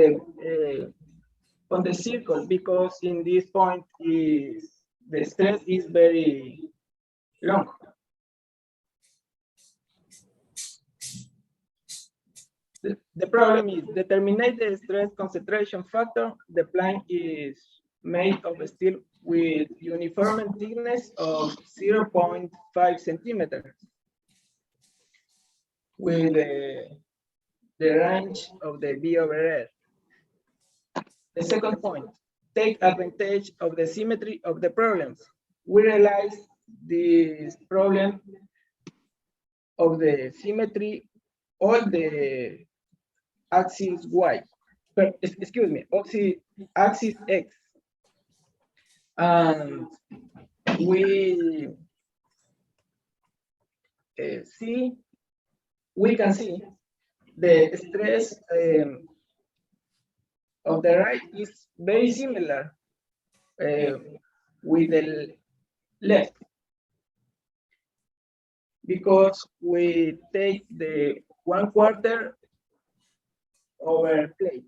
Speaker 11: the circle, because in this point the stress is very long. The problem is determine the stress concentration factor. The plane is made of steel with uniform thickness of 0.5 centimeters with the range of the B over R. The second point, take advantage of the symmetry of the problems. We realize this problem of the symmetry on the axis Y, but excuse me, axis X. And we can see the stress of the right is very similar with the left, because we take the 1/4 over plate,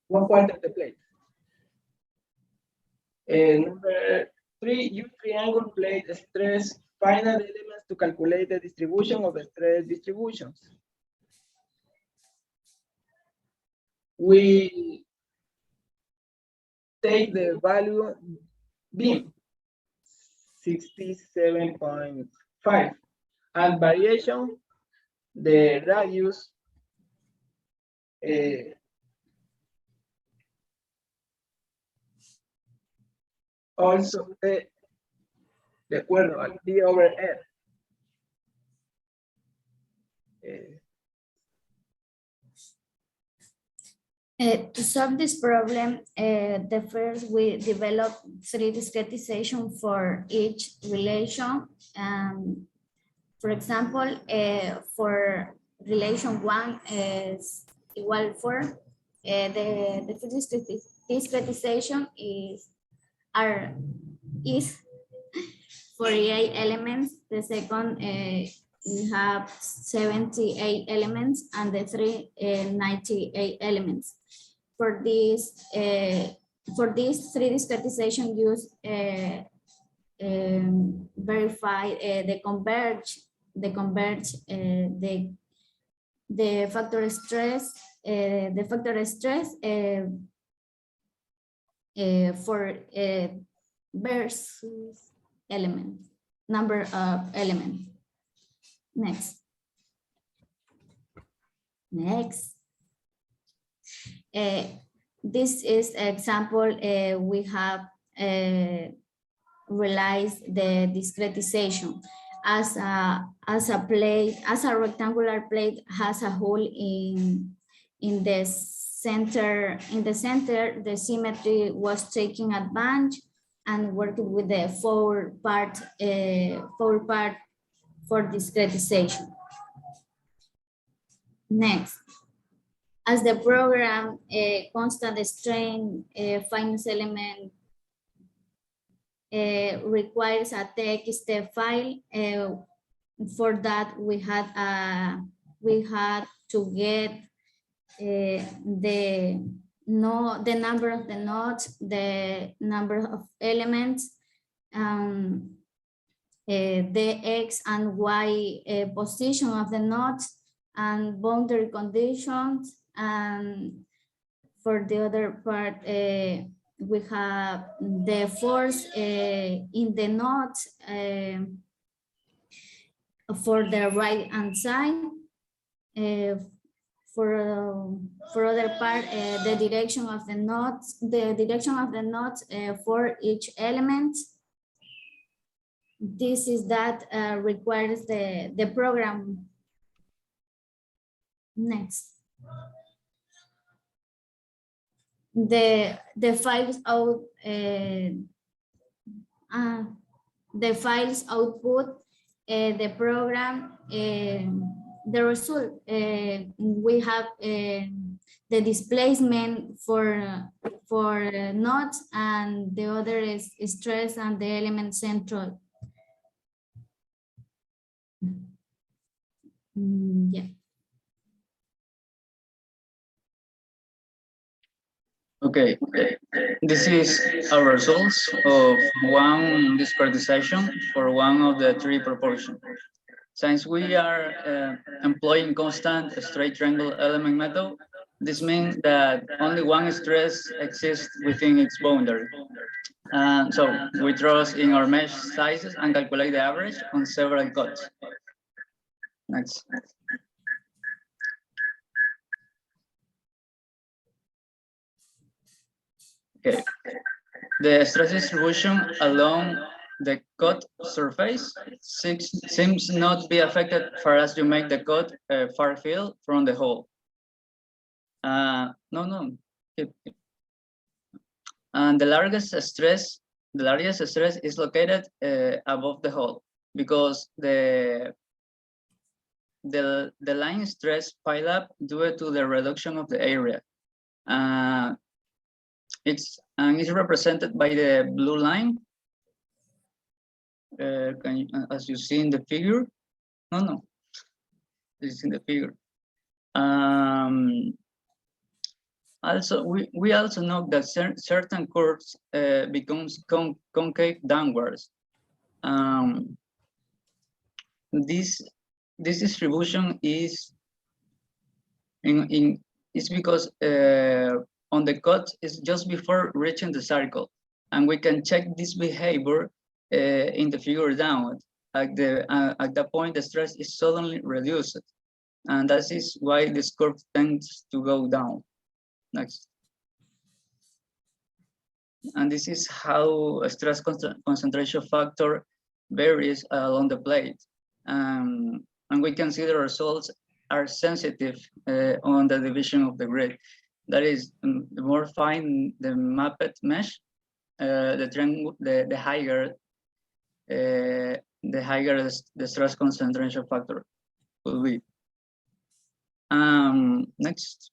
Speaker 11: 1/4 of the plate. Number 3, use triangle plate stress final elements to calculate the distribution of the stress distributions. We take the value beam 67.5 and variation the radius also de acuerdo al B over R.
Speaker 10: To solve this problem, the first we develop 3 discretization for each relation. For example, for relation 1 is equal 4. The first discretization is 48 elements. The second we have 78 elements, and the 98 elements. for this 3 discretization use verify the converge the factor stress for versus element number of elements. Next. This is example we have realized the discretization as a rectangular plate has a hole in the center. In the center, the symmetry was taking advantage and working with the four part for discretization. Next, as the program constant strain finance element requires a TXT file. For that, we had to get the number of the nodes, the number of elements, the X and Y position of the nodes, and boundary conditions. And for the other part, we have the force in the nodes for the right hand side. For other part, the direction of the nodes, for each element. This is that requires the program. Next. The files out the files output the program the result. We have the displacement for nodes, and the other is stress and the element central. Yeah.
Speaker 12: Okay, this is our results of one discretization for one of the 3 proportions. Since we are employing constant straight triangle element method, this means that only one stress exists within its boundary. So we trust in our mesh sizes and calculate the average on several cuts. Next. Okay. The stress distribution along the cut surface seems not to be affected far as you make the cut far field from the hole. No. And the largest stress is located above the hole, because the line stress pile up due to the reduction of the area. It's represented by the blue line. As you see in the figure. No. This is in the figure. Also, we also know that certain curves becomes concave downwards. This distribution is is because on the cut is just before reaching the circle, and we can check this behavior in the figure downward. At that point, the stress is suddenly reduced, and that is why this curve tends to go down. Next. And this is how a stress concentration factor varies along the plate. And we can see the results are sensitive on the division of the grid. That is, the more fine the mapped mesh, the higher the stress concentration factor will be. Next.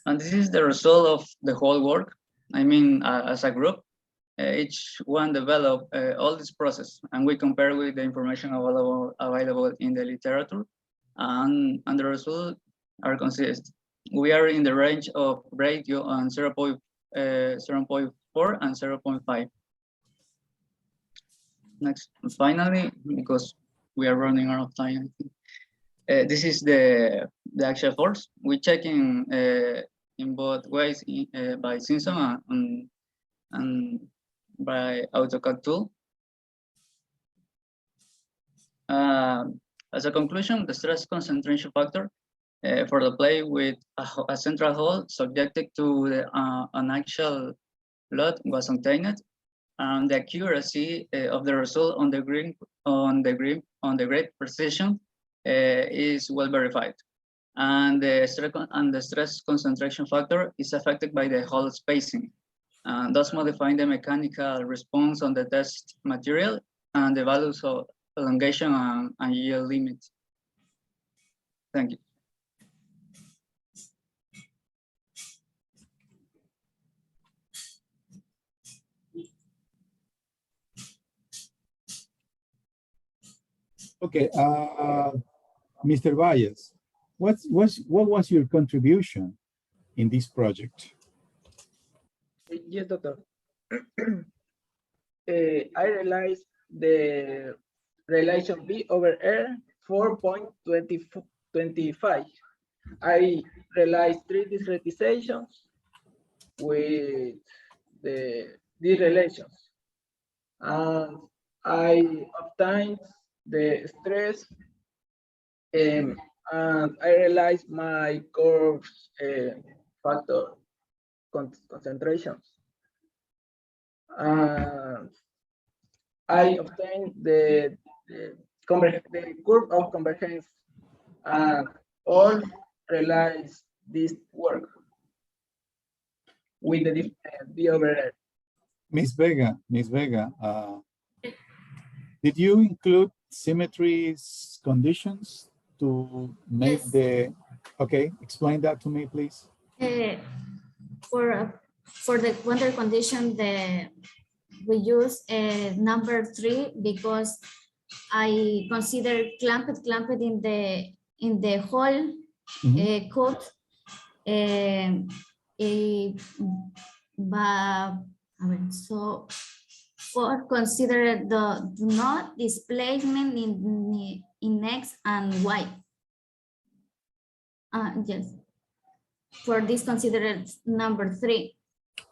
Speaker 12: And this is the result of the whole work. I mean, as a group, each one developed all this process, and we compare with the information available in the literature, and the results are consistent. we are in the range of radio on 0.4 and 0.5. Next, finally, because we are running out of time, I think. This is the actual force. We check in both ways by Simpson and by AutoCAD tool. As a conclusion, the stress concentration factor for the play with a central hole subjected to an actual load was obtained, and the accuracy of the result on the grid precision is well verified. And the stress concentration factor is affected by the hole spacing, thus modifying the mechanical response on the test material and the values of elongation and yield limits. Thank you.
Speaker 1: Okay, Mr. Valles, what was your contribution in this project?
Speaker 11: Yes, doctor. I realized the relation B over R 4.25. I realized 3 discretizations with these relations. And I obtained the stress and I realized my curves factor concentrations. I obtained the curve of convergence and all realize this work with the B over R.
Speaker 1: Miss Vega, did you include symmetries conditions to make
Speaker 10: Yes.
Speaker 1: the, okay, explain that to me, please.
Speaker 10: For the boundary condition, we use number 3 because I consider clamped in the whole code. So for consider the do not displacement in X and Y. Yes. For this considered number 3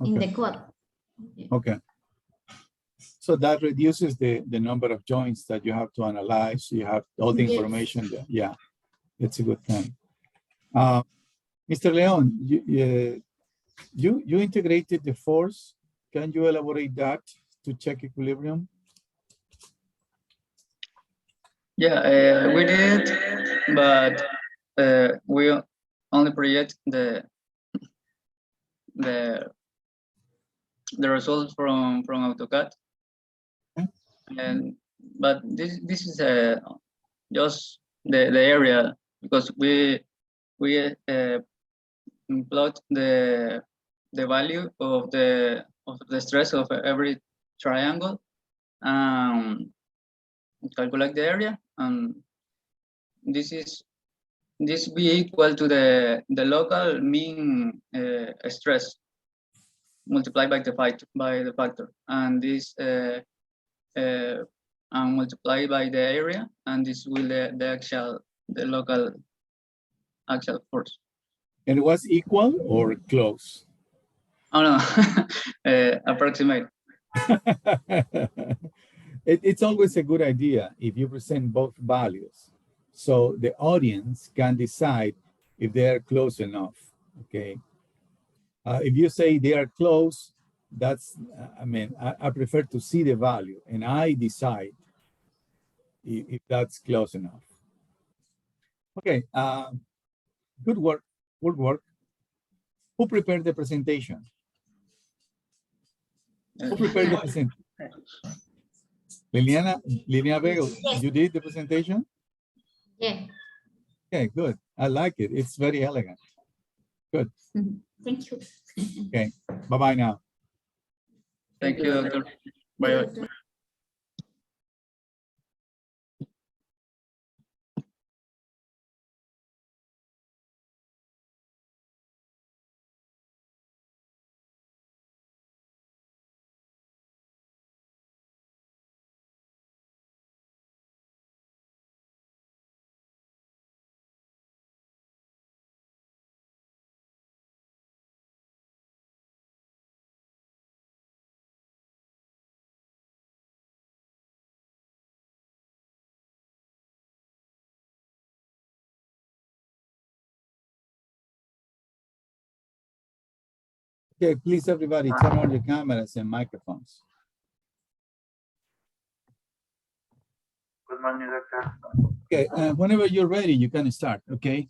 Speaker 10: in the code.
Speaker 1: Okay. So that reduces the number of joints that you have to analyze. You have all the information there. Yeah, it's a good thing. Mr. Leon, you integrated the force. Can you elaborate that to check equilibrium?
Speaker 12: Yeah, we did, but we only project the results from AutoCAD. But this is just the area, because we plot the value of the stress of every triangle, calculate the area, and this be equal to the local mean stress multiplied by the factor, and this and multiplied by the area, and this will the local actual force.
Speaker 1: And it was equal or close?
Speaker 12: Oh no, approximate.
Speaker 1: It's always a good idea if you present both values, so the audience can decide if they are close enough. Okay. If you say they are close, that's, I mean, I prefer to see the value and I decide if that's close enough. Okay, good work, good work. Who prepared the presentation? Who prepared the presentation? Liliana Vega, you did the presentation?
Speaker 10: Yeah.
Speaker 1: Okay, good. I like it. It's very elegant. Good.
Speaker 10: Thank you.
Speaker 1: Okay, bye-bye now.
Speaker 12: Thank you, Doctor. Bye.
Speaker 1: Okay, please everybody turn on your cameras and microphones.
Speaker 13: Good morning, doctor.
Speaker 1: Okay, whenever you're ready, you can start, okay?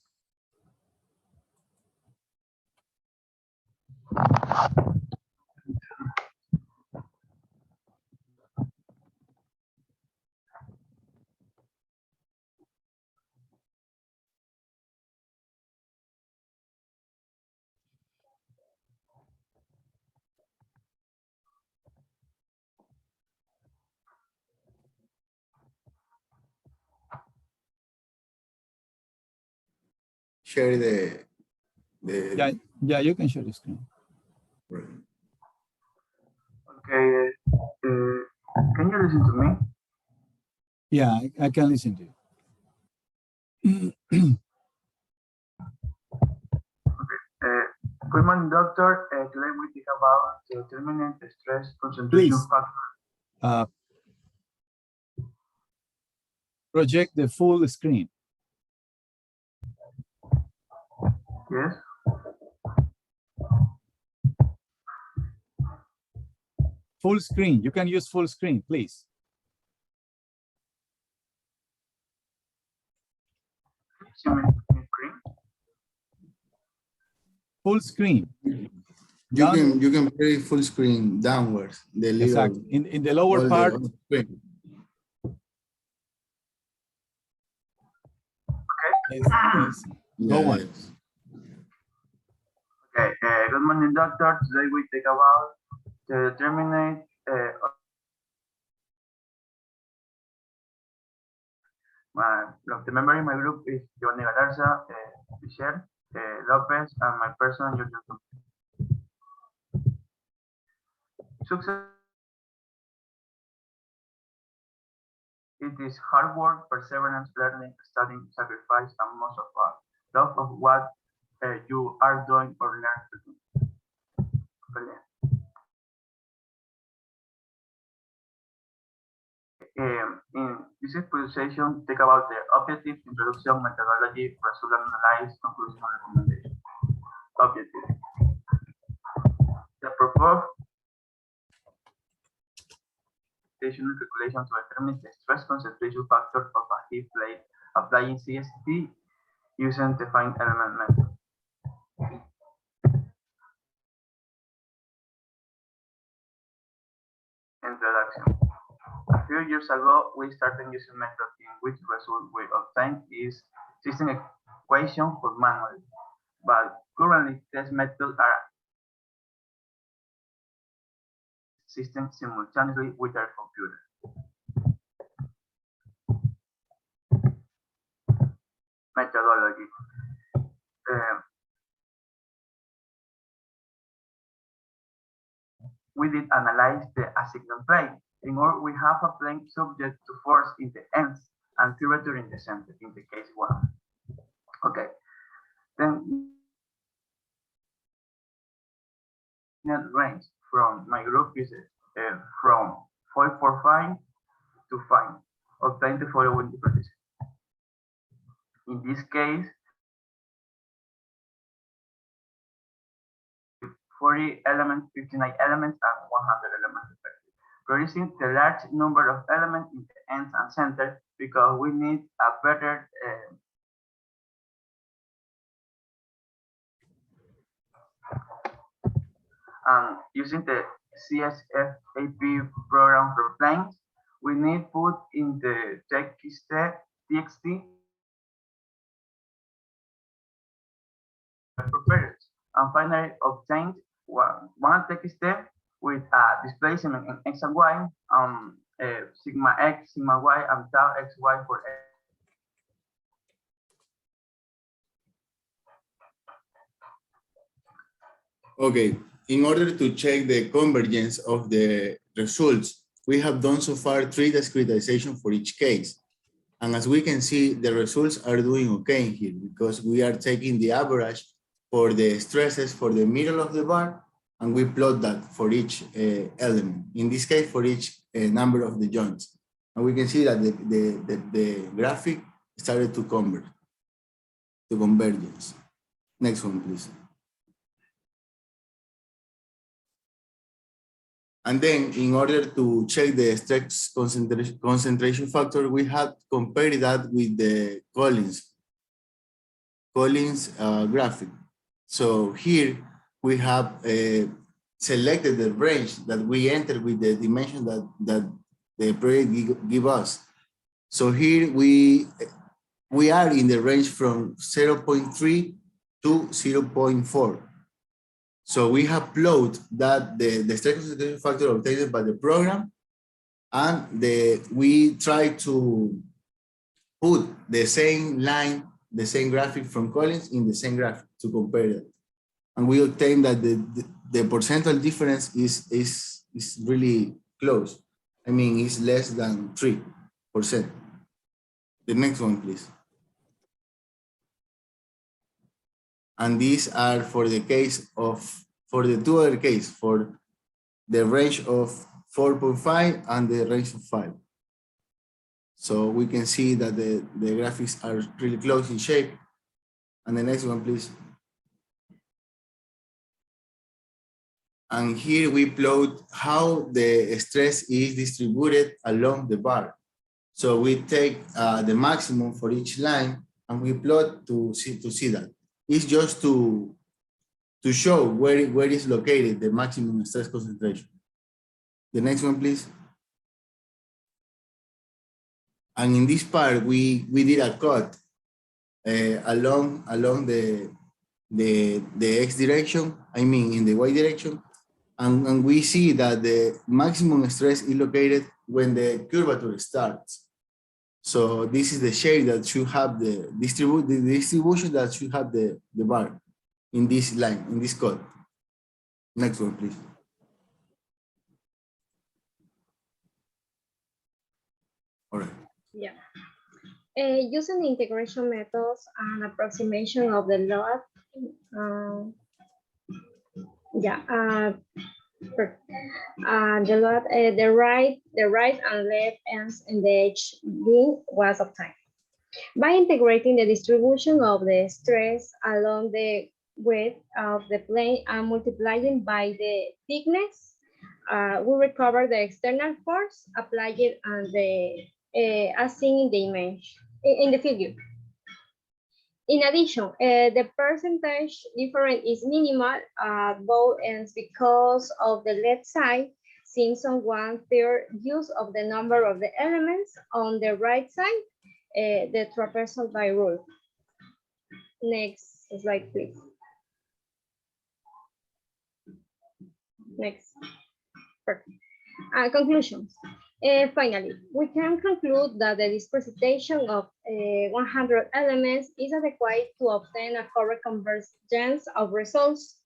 Speaker 14: Share the
Speaker 1: Yeah, you can share the screen.
Speaker 13: Okay, can you listen to me?
Speaker 1: Yeah, I can listen to you.
Speaker 13: Good morning, doctor. Today we talk about determinant stress concentration
Speaker 1: Please.
Speaker 13: factor.
Speaker 1: Project the full screen.
Speaker 13: Yes.
Speaker 1: Full screen. You can use full screen, please. Full screen.
Speaker 14: You can play full screen downwards. The little,
Speaker 1: exactly. In the lower part.
Speaker 13: Okay.
Speaker 1: Yes. Go on.
Speaker 13: Okay. Good morning, doctor. Today we talk about the determinant. The member in my group is Johnny Galarza, Michelle, Lopez, and my person, Jürgen. Success. It is hard work, perseverance, learning, studying, sacrifice, and most of all, love of what you are doing or learn to do. In this exposition, think about the objective, introduction, methodology, result analysis, conclusion, and recommendation. Objective. The proposed calculation to determine the stress concentration factor of a heat plate applying CST using defined element method. Introduction. A few years ago, we started using method in which result we obtain is system equation for manually, but currently test methods are systems simultaneously with our computer. Methodology. We did analyze the assignment plane. In order, we have a plane subject to force in the ends and curvature in the center, in the case 1. Okay. Then range from my group is from 445 to 5. Obtain the following differences. In this case, 40 elements, 59 elements, and 100 elements. Producing the large number of elements in the ends and center because we need a better using the CSFAP program for planes, we need put in the TXT and finally obtained one TXT with a displacement in x and y, sigma x, sigma y, and tau xy for x.
Speaker 14: Okay, in order to check the convergence of the results, we have done so far 3 discretization for each case. And as we can see, the results are doing okay here because we are taking the average for the stresses for the middle of the bar, and we plot that for each element. In this case, for each number of the joints. And we can see that the graphic started to converge, to convergence. Next one, please. And then in order to check the stress concentration factor, we have compared that with the Collins graphic. So here we have selected the range that we entered with the dimension that the project give us. So here we are in the range from 0.3 to 0.4. So we have plotted that the stress concentration factor obtained by the program, and we try to put the same line, the same graphic from Collins in the same graphic to compare it. And we obtain that the percentage difference is really close. I mean, it's less than 3%. The next one, please. And these are for the case of, for the two other case, for the range of 4.5 and the range of 5. So we can see that the graphics are really close in shape. And the next one, please. And here we plot how the stress is distributed along the bar. So we take the maximum for each line and we plot to see that. It's just to show where is located the maximum stress concentration. The next one, please. And in this part, we did a cut along the X direction, I mean in the Y direction, and we see that the maximum stress is located when the curvature starts. So this is the shape that should have the distribution that should have the bar in this line, in this code. Next one, please. All right.
Speaker 15: Yeah. Using the integration methods and approximation of the load, the right and left ends in the HB was obtained. By integrating the distribution of the stress along the width of the plane and multiplying by the thickness, we recover the external force applied on the as seen in the image in the figure. In addition, the percentage difference is minimal at both ends because of the left side, since on 1/3 use of the number of the elements on the right side, the trapezoid by rule. Next slide, please. Next. Perfect. Conclusions. Finally, we can conclude that the discretization of 100 elements is adequate to obtain a correct convergence of results.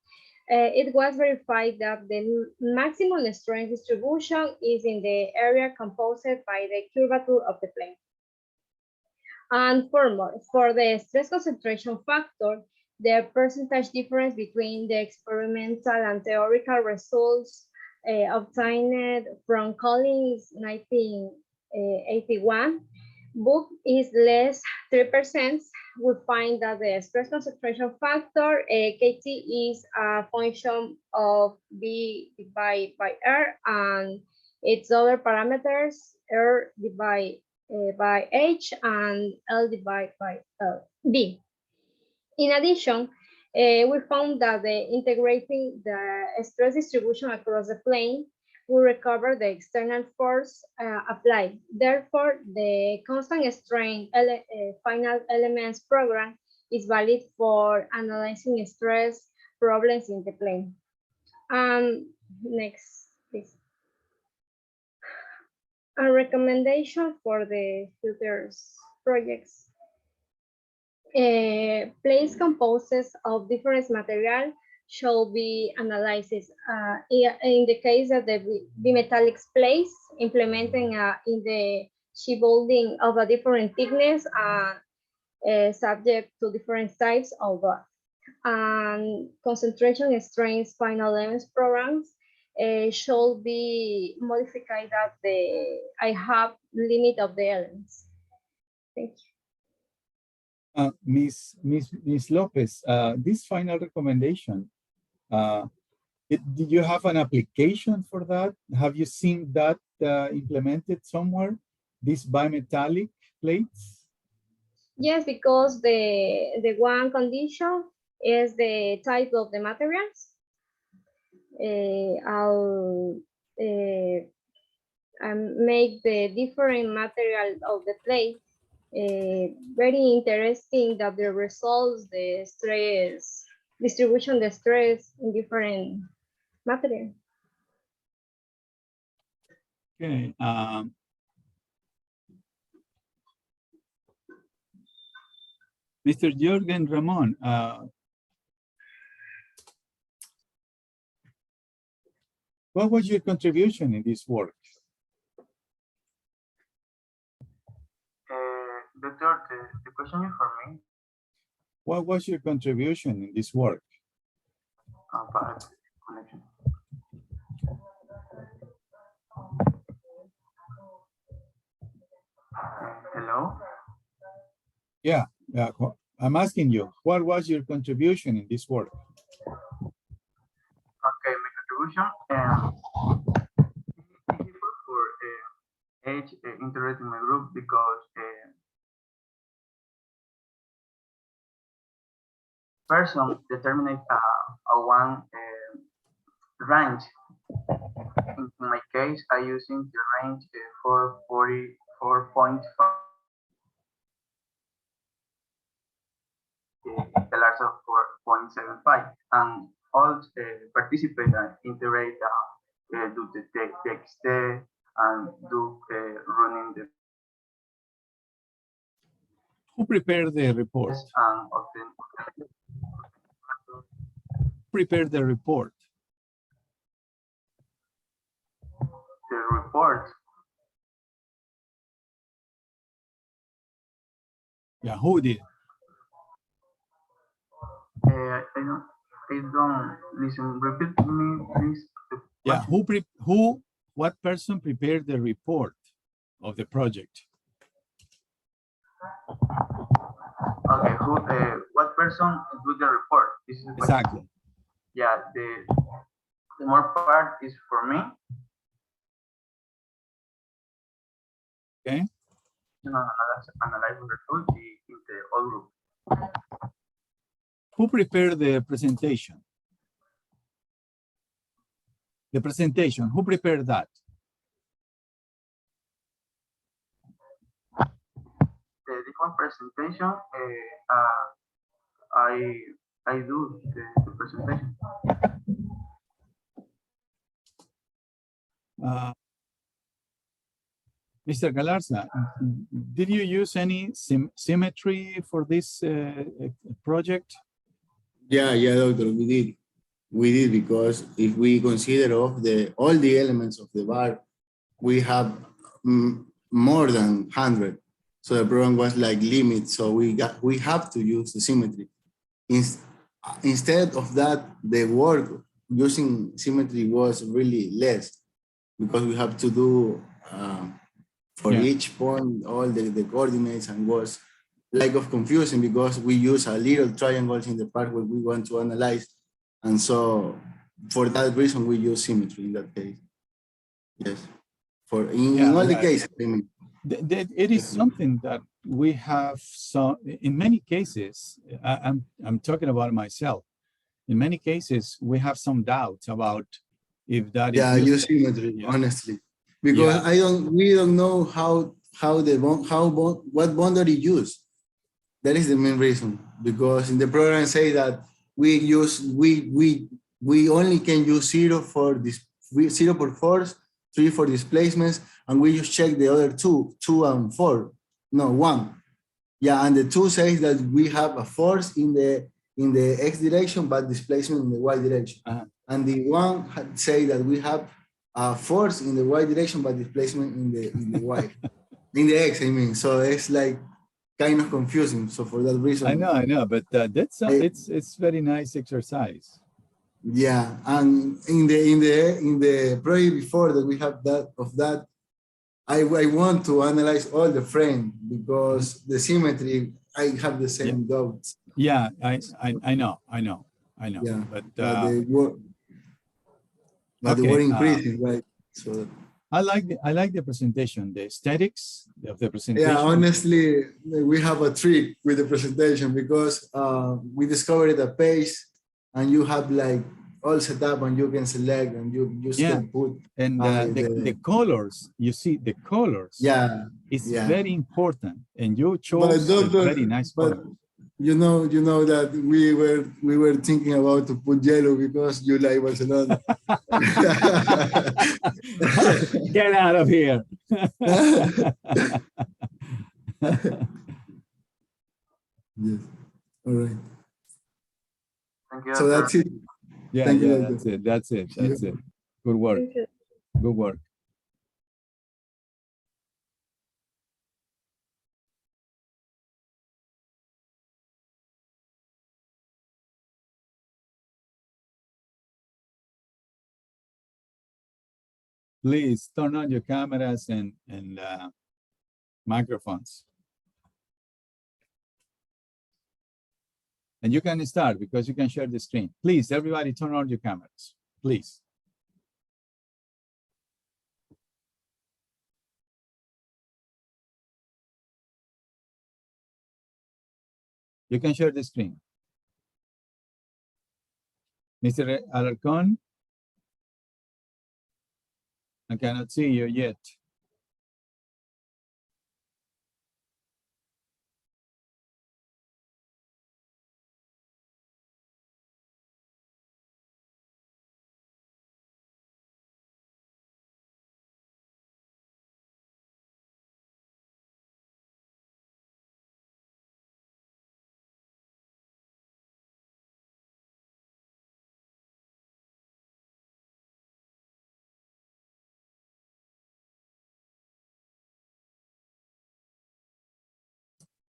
Speaker 15: It was verified that the maximum strength distribution is in the area composed by the curvature of the plane. And furthermore, for the stress concentration factor, the percentage difference between the experimental and theoretical results obtained from Collins 1981 book is less 3%. We find that the stress concentration factor KT is a function of B divided by R, and its other parameters R divided by H and L divided by B. In addition, we found that integrating the stress distribution across the plane will recover the external force applied. Therefore, the constant strain final elements program is valid for analyzing stress problems in the plane. Next, please. A recommendation for the future projects. Planes composed of different material shall be analyzed. In the case of the bimetallic plates, implementing in the shipbuilding of a different thickness, subject to different types of and concentration strains final elements programs shall be modified at the I-half limit of the elements. Thank you.
Speaker 1: Ms. Lopez, this final recommendation, Did you have an application for that? Have you seen that implemented somewhere? These bimetallic plates?
Speaker 15: Yes, because the one condition is the type of the materials. I'll make the different material of the plate very interesting, that the results, the stress distribution, the stress in different material.
Speaker 1: Okay. Mr. Jürgen Ramon, what was your contribution in this work?
Speaker 13: Doctor, the question is for me.
Speaker 1: What was your contribution in this work?
Speaker 13: Bad connection. Hello?
Speaker 1: Yeah, I'm asking you, what was your contribution in this work?
Speaker 13: Okay, my contribution is for age interest in my group because person determines a one range. In my case, I using the range 444.5. The large of 4.75, and all participants integrate do the text and do running the.
Speaker 1: Who prepared the report?
Speaker 13: And often
Speaker 1: Prepared the report.
Speaker 13: the report.
Speaker 1: Yeah, who did?
Speaker 13: I don't listen. Repeat me, please.
Speaker 1: Yeah, what person prepared the report of the project?
Speaker 13: Okay, what person do the report? This is
Speaker 1: exactly.
Speaker 13: Yeah, the more part is for me.
Speaker 1: Okay.
Speaker 13: Analyze the result in the whole group.
Speaker 1: Who prepared the presentation? The presentation, who prepared that?
Speaker 13: The different presentation, I do the presentation.
Speaker 1: Mr. Galarza, did you use any symmetry for this project?
Speaker 14: Yeah, doctor, we did. We did, because if we consider all the elements of the bar, we have more than 100. So the program was like limit. So we have to use the symmetry. Instead of that, the work using symmetry was really less, because we have to do for each point all the coordinates, and was like of confusing because we use a little triangles in the part where we want to analyze. And so for that reason, we use symmetry in that case. Yes. In all the cases, I mean.
Speaker 1: It is something that we have in many cases. I'm talking about myself. In many cays, we have some doubts about if that is.
Speaker 14: Yeah, use symmetry, honestly, because we don't know what boundary use. That is the main reason, because in the program say that we only can use 0 for this, 0 for force, 3 for displacements, and we just check the other 2 and 4. No, 1. Yeah, and the 2 says that we have a force in the X direction, but displacement in the Y direction. And the 1 say that we have a force in the Y direction, but displacement in the Y, in the X, I mean. So it's like kind of confusing. So for that reason,
Speaker 1: I know, but it's very nice exercise.
Speaker 14: Yeah, and in the project before that we have that, I want to analyze all the frame, because the symmetry, I have the same doubts.
Speaker 1: Yeah, I know.
Speaker 14: Yeah,
Speaker 1: but
Speaker 14: but
Speaker 1: Okay,
Speaker 14: we're increasing, right? So
Speaker 1: I like the presentation, the aesthetics of the presentation.
Speaker 14: yeah, honestly, we have a trick with the presentation because we discovered a page and you have like all set up and you can select and you just can put
Speaker 1: and the colors, you see the colors.
Speaker 14: Yeah,
Speaker 1: it's
Speaker 14: yeah.
Speaker 1: very important, and you
Speaker 14: But
Speaker 1: chose a
Speaker 14: doctor,
Speaker 1: very nice
Speaker 14: but
Speaker 1: color.
Speaker 14: you know that we were thinking about to put yellow because you like Barcelona.
Speaker 1: Get out of here.
Speaker 14: Yes. All right.
Speaker 13: Thank you,
Speaker 14: So
Speaker 13: doctor.
Speaker 14: that's it.
Speaker 1: Yeah,
Speaker 14: Thank you,
Speaker 1: yeah,
Speaker 14: doctor.
Speaker 1: that's it. Good work. Good work. Please turn on your cameras and microphones. And you can start because you can share the screen. Please, everybody turn on your cameras, please. You can share the screen. Mr. Alarcon, I cannot see you yet.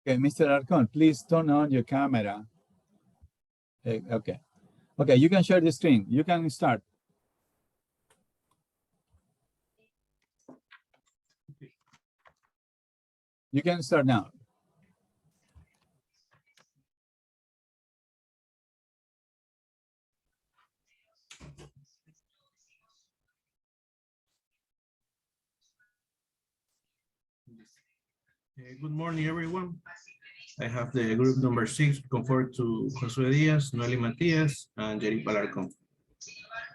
Speaker 1: Okay, Mr. Alarcon, please turn on your camera. Okay. Okay, you can share the screen. You can start. You can start now.
Speaker 16: Good morning, everyone. I have the group number 6 conform to Josué Diaz, Noeli Matias, and Jerry Palarcon.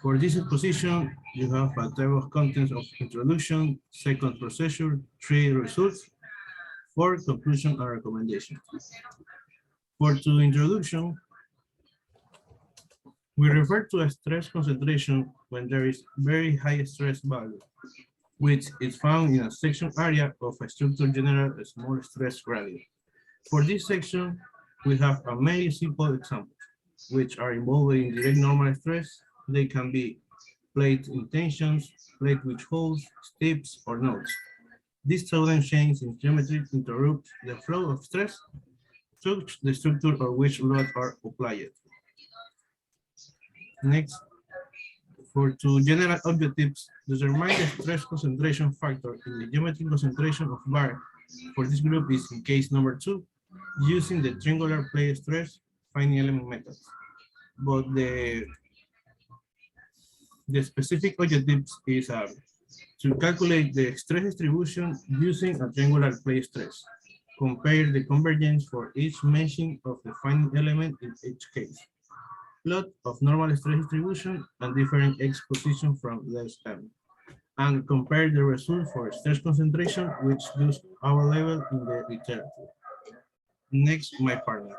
Speaker 16: For this exposition, you have a table of contents of introduction, second procedure, 3 results, 4 conclusion and recommendation. For the introduction, we refer to a stress concentration when there is very high stress value, which is found in a section area of a structure general small stress gradient. For this section, we have a many simple examples, which are involving direct normal stress. They can be plate intentions, plate which holes, steps, or nodes. This sudden change in geometry interrupts the flow of stress to the structure or which load are applied. Next, for two general objectives, determine the stress concentration factor in the geometry concentration of bar. For this group is in case number 2, using the triangular plate stress finding element method. But the specific objectives is to calculate the stress distribution using a triangular plate stress. Compare the convergence for each meshing of the finding element in each case. Plot of normal stress distribution and different x position from less m. And compare the result for stress concentration, which gives our level in the literature. Next, my partner.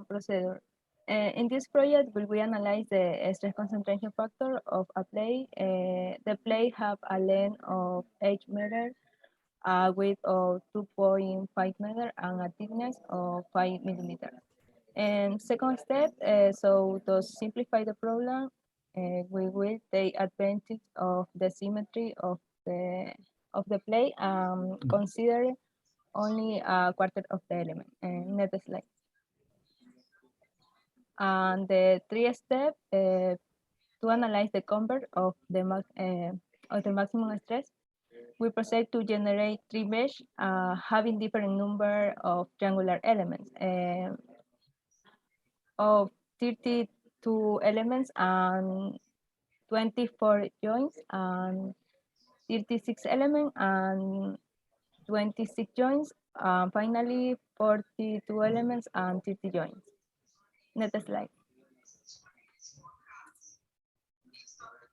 Speaker 17: Procedure. In this project, we analyze the stress concentration factor of a plate. The plate have a length of 8 meters, a width of 2.5 meters, and a thickness of 5 millimeters. And second step, so to simplify the problem, we will take advantage of the symmetry of the plate and consider only a quarter of the element. Next slide. And the 3 step to analyze the convert of the maximum stress, we proceed to generate 3 mesh having different number of triangular elements of 30 2 elements and 24 joints, and 36 elements and 26 joints, finally 42 elements and 30 joints. Next slide.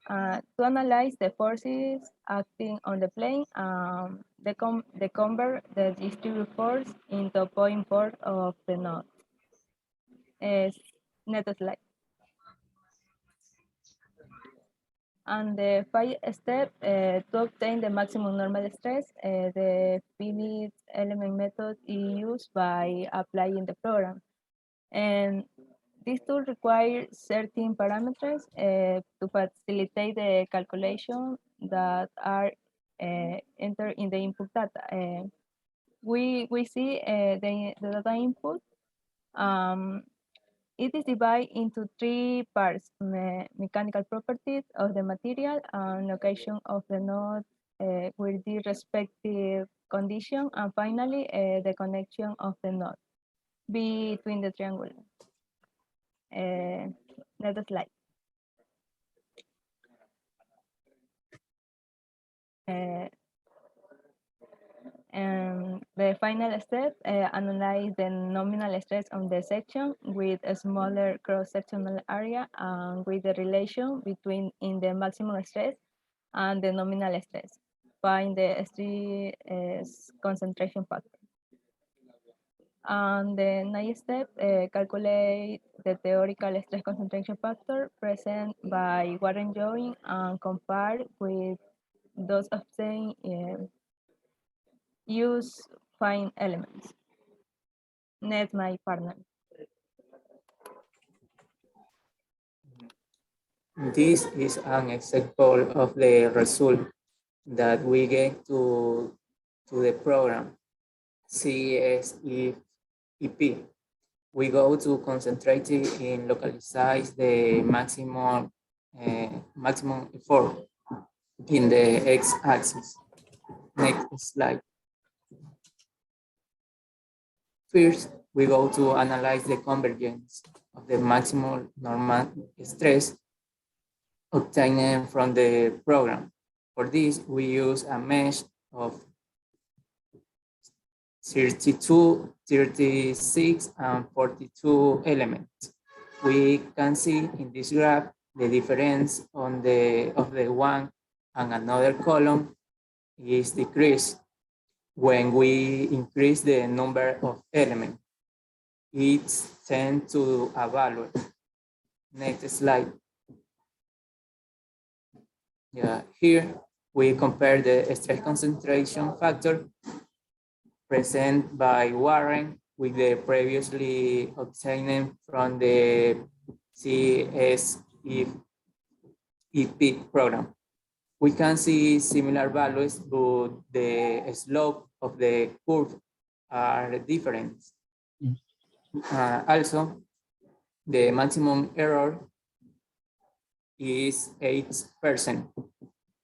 Speaker 17: To analyze the forces acting on the plane, they convert the distributed force into point force of the node. Next slide. And the final step, to obtain the maximum normal stress, the finite element method is used by applying the program. And this tool requires certain parameters to facilitate the calculation that are entered in the input data. We see the data input. It is divided into 3 parts: mechanical properties of the material and location of the node with the respective condition, and finally the connection of the node between the triangle. Next slide. And the final step, analyze the nominal stress on the section with a smaller cross-sectional area and with the relation between in the maximum stress and the nominal stress. Find the stress concentration factor. And the next step, calculate the theoretical stress concentration factor present by Warren joint and compare with those obtained use fine elements. Next, my partner.
Speaker 18: This is an example of the result that we get to the program CSEP. We go to concentrate in localize the maximum effort in the x-axis. Next slide. First, we go to analyze the convergence of the maximum normal stress obtained from the program. For this, we use a mesh of 32, 36, and 42 elements. We can see in this graph the difference on of the one and another column is decreased when we increase the number of elements. It tends to evaluate. Next slide. Yeah, here we compare the stress concentration factor present by Warren with the previously obtained from the CSEP program. We can see similar values, but the slope of the curve are different. Also, the maximum error is 8%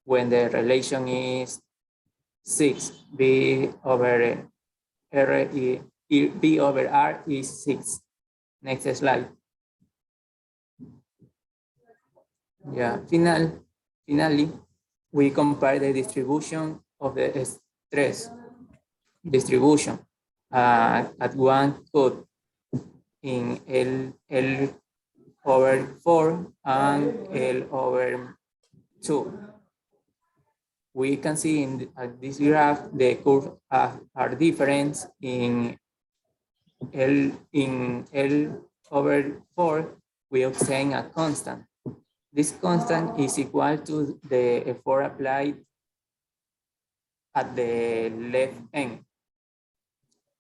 Speaker 18: when the relation is 6, B over R is 6. Next slide. Yeah, finally, we compare the distribution of the stress distribution at one cut in L over 4 and L over 2. We can see in this graph the curves are different. In L over 4, we obtain a constant. This constant is equal to the effort applied at the left end.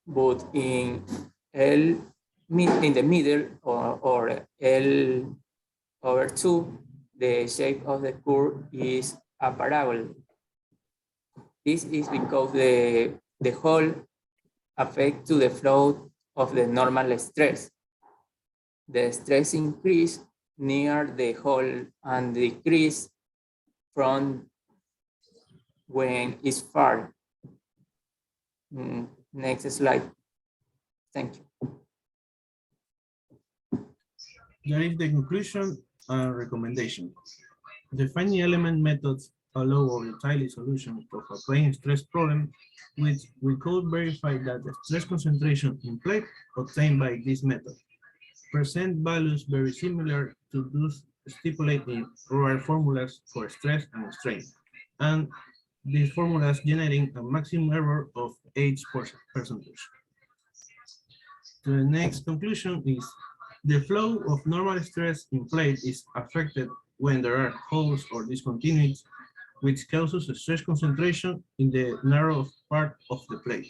Speaker 18: But in the middle or L over 2, the shape of the curve is a parabola. This is because the hole affects to the flow of the normal stress. The stress increase near the hole and decrease from when it's far. Next slide. Thank you.
Speaker 16: That is the conclusion and recommendation. The finding element methods allow a tidy solution of a plane stress problem, which we could verify that the stress concentration in plate obtained by this method present values very similar to those stipulated in our formulas for stress and strain, and these formulas generating a maximum error of 8%. The next conclusion is the flow of normal stress in plate is affected when there are holes or discontinuities, which causes a stress concentration in the narrow part of the plate.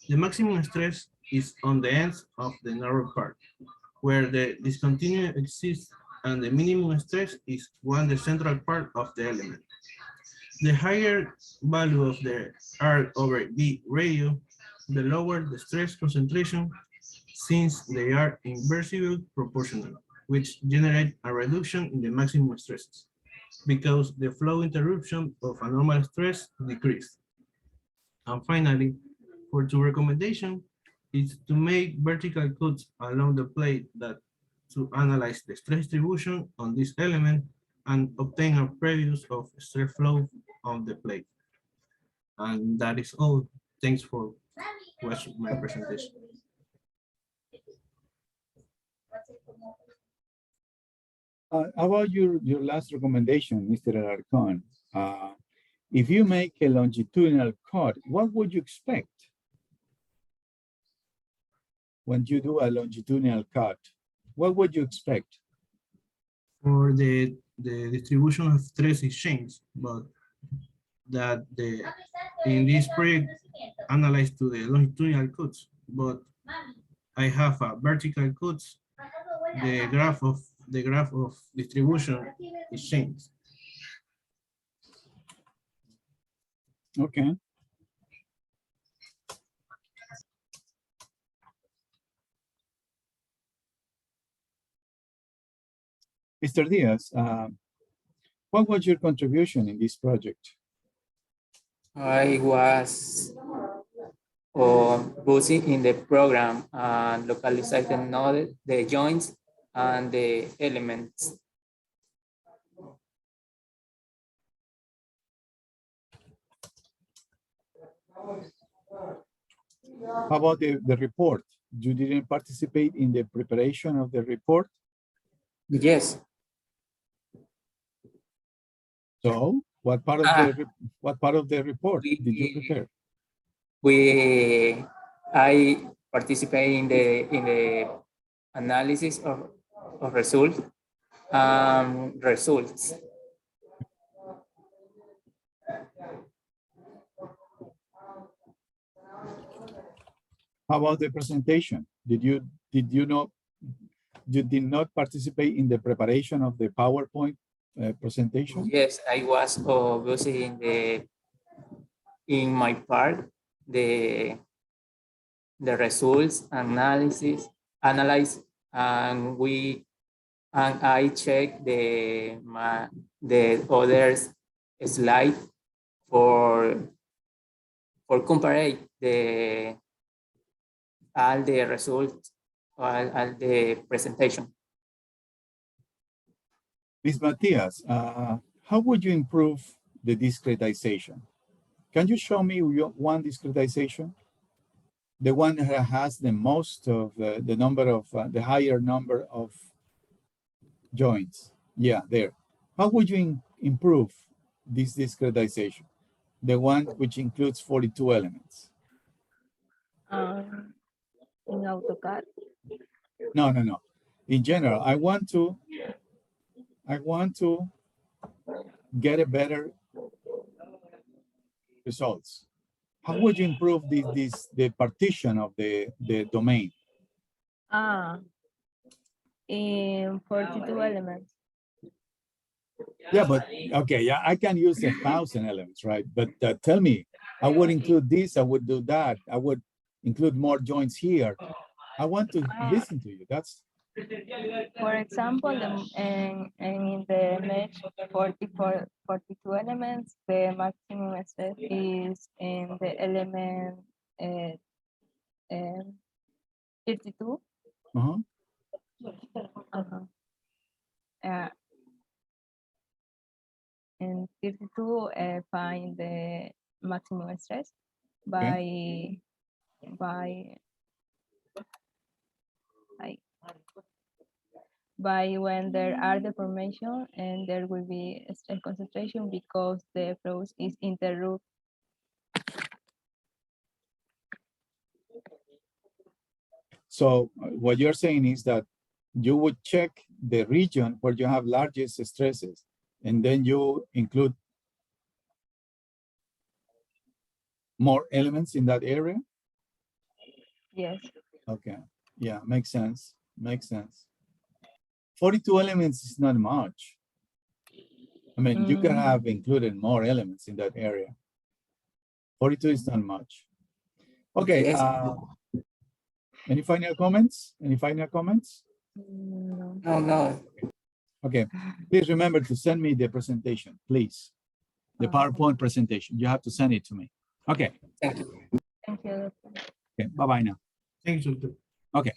Speaker 16: The maximum stress is on the ends of the narrow part, where the discontinuity exists, and the minimum stress is on the central part of the element. The higher value of the R over D ratio, the lower the stress concentration, since they are inversely proportional, which generate a reduction in the maximum stresses, because the flow interruption of a normal stress decreased. And finally, for two recommendation is to make vertical cuts along the plate that to analyze the stress distribution on this element and obtain a preview of stress flow on the plate. And that is all. Thanks for watching my presentation.
Speaker 1: How about your last recommendation, Mr. Alarcon? If you make a longitudinal cut, what would you expect when you do a longitudinal cut? What would you expect?
Speaker 16: For the distribution of stress exchange, but that in this project analyzed to the longitudinal cuts, but I have a vertical cuts, the graph of distribution is changed.
Speaker 1: Okay. Mr. Diaz, what was your contribution in this project?
Speaker 18: I was busy in the program and localizing node, the joints and the elements.
Speaker 1: How about the report? You didn't participate in the preparation of the report?
Speaker 18: Yes.
Speaker 1: So what part of the report did you prepare?
Speaker 18: I participate in the analysis of results.
Speaker 1: How about the presentation? You did not participate in the preparation of the PowerPoint presentation?
Speaker 18: Yes, I was busy in my part the results analyze, and I check the others slide for compare all the results, all the presentation.
Speaker 1: Ms. Matias, how would you improve the discretization? Can you show me one discretization? The one that has the most of the number of, the higher number of joints. Yeah, there. How would you improve this discretization? The one which includes 42 elements.
Speaker 17: In AutoCAD.
Speaker 1: No. In general, I want to get a better results. How would you improve the partition of the domain?
Speaker 17: In 42 elements.
Speaker 1: Yeah, but okay, yeah, I can use 1,000 elements, right? But tell me, I would include this, I would do that, I would include more joints here. I want to listen to you. That's.
Speaker 17: For example, in the mesh 42 elements, the maximum stress is in the element 52.
Speaker 1: Uh-huh.
Speaker 17: Uh-huh. and 32 find the maximum stress by when there are deformation and there will be stress concentration because the flow is interrupted.
Speaker 1: So what you're saying is that you would check the region where you have largest stresses, and then you include more elements in that area?
Speaker 17: Yes.
Speaker 1: Okay, yeah, makes sense, makes sense. 42 elements is not much. I mean, you could have included more elements in that area. 42 is not much. Okay,
Speaker 18: Yes.
Speaker 1: any final comments? Any final comments?
Speaker 18: No.
Speaker 1: Okay, please remember to send me the presentation, please. The PowerPoint presentation, you have to send it to me. Okay.
Speaker 18: Thank you.
Speaker 17: Thank you.
Speaker 1: Okay, bye-bye now.
Speaker 16: Thanks, Doctor.
Speaker 1: Okay.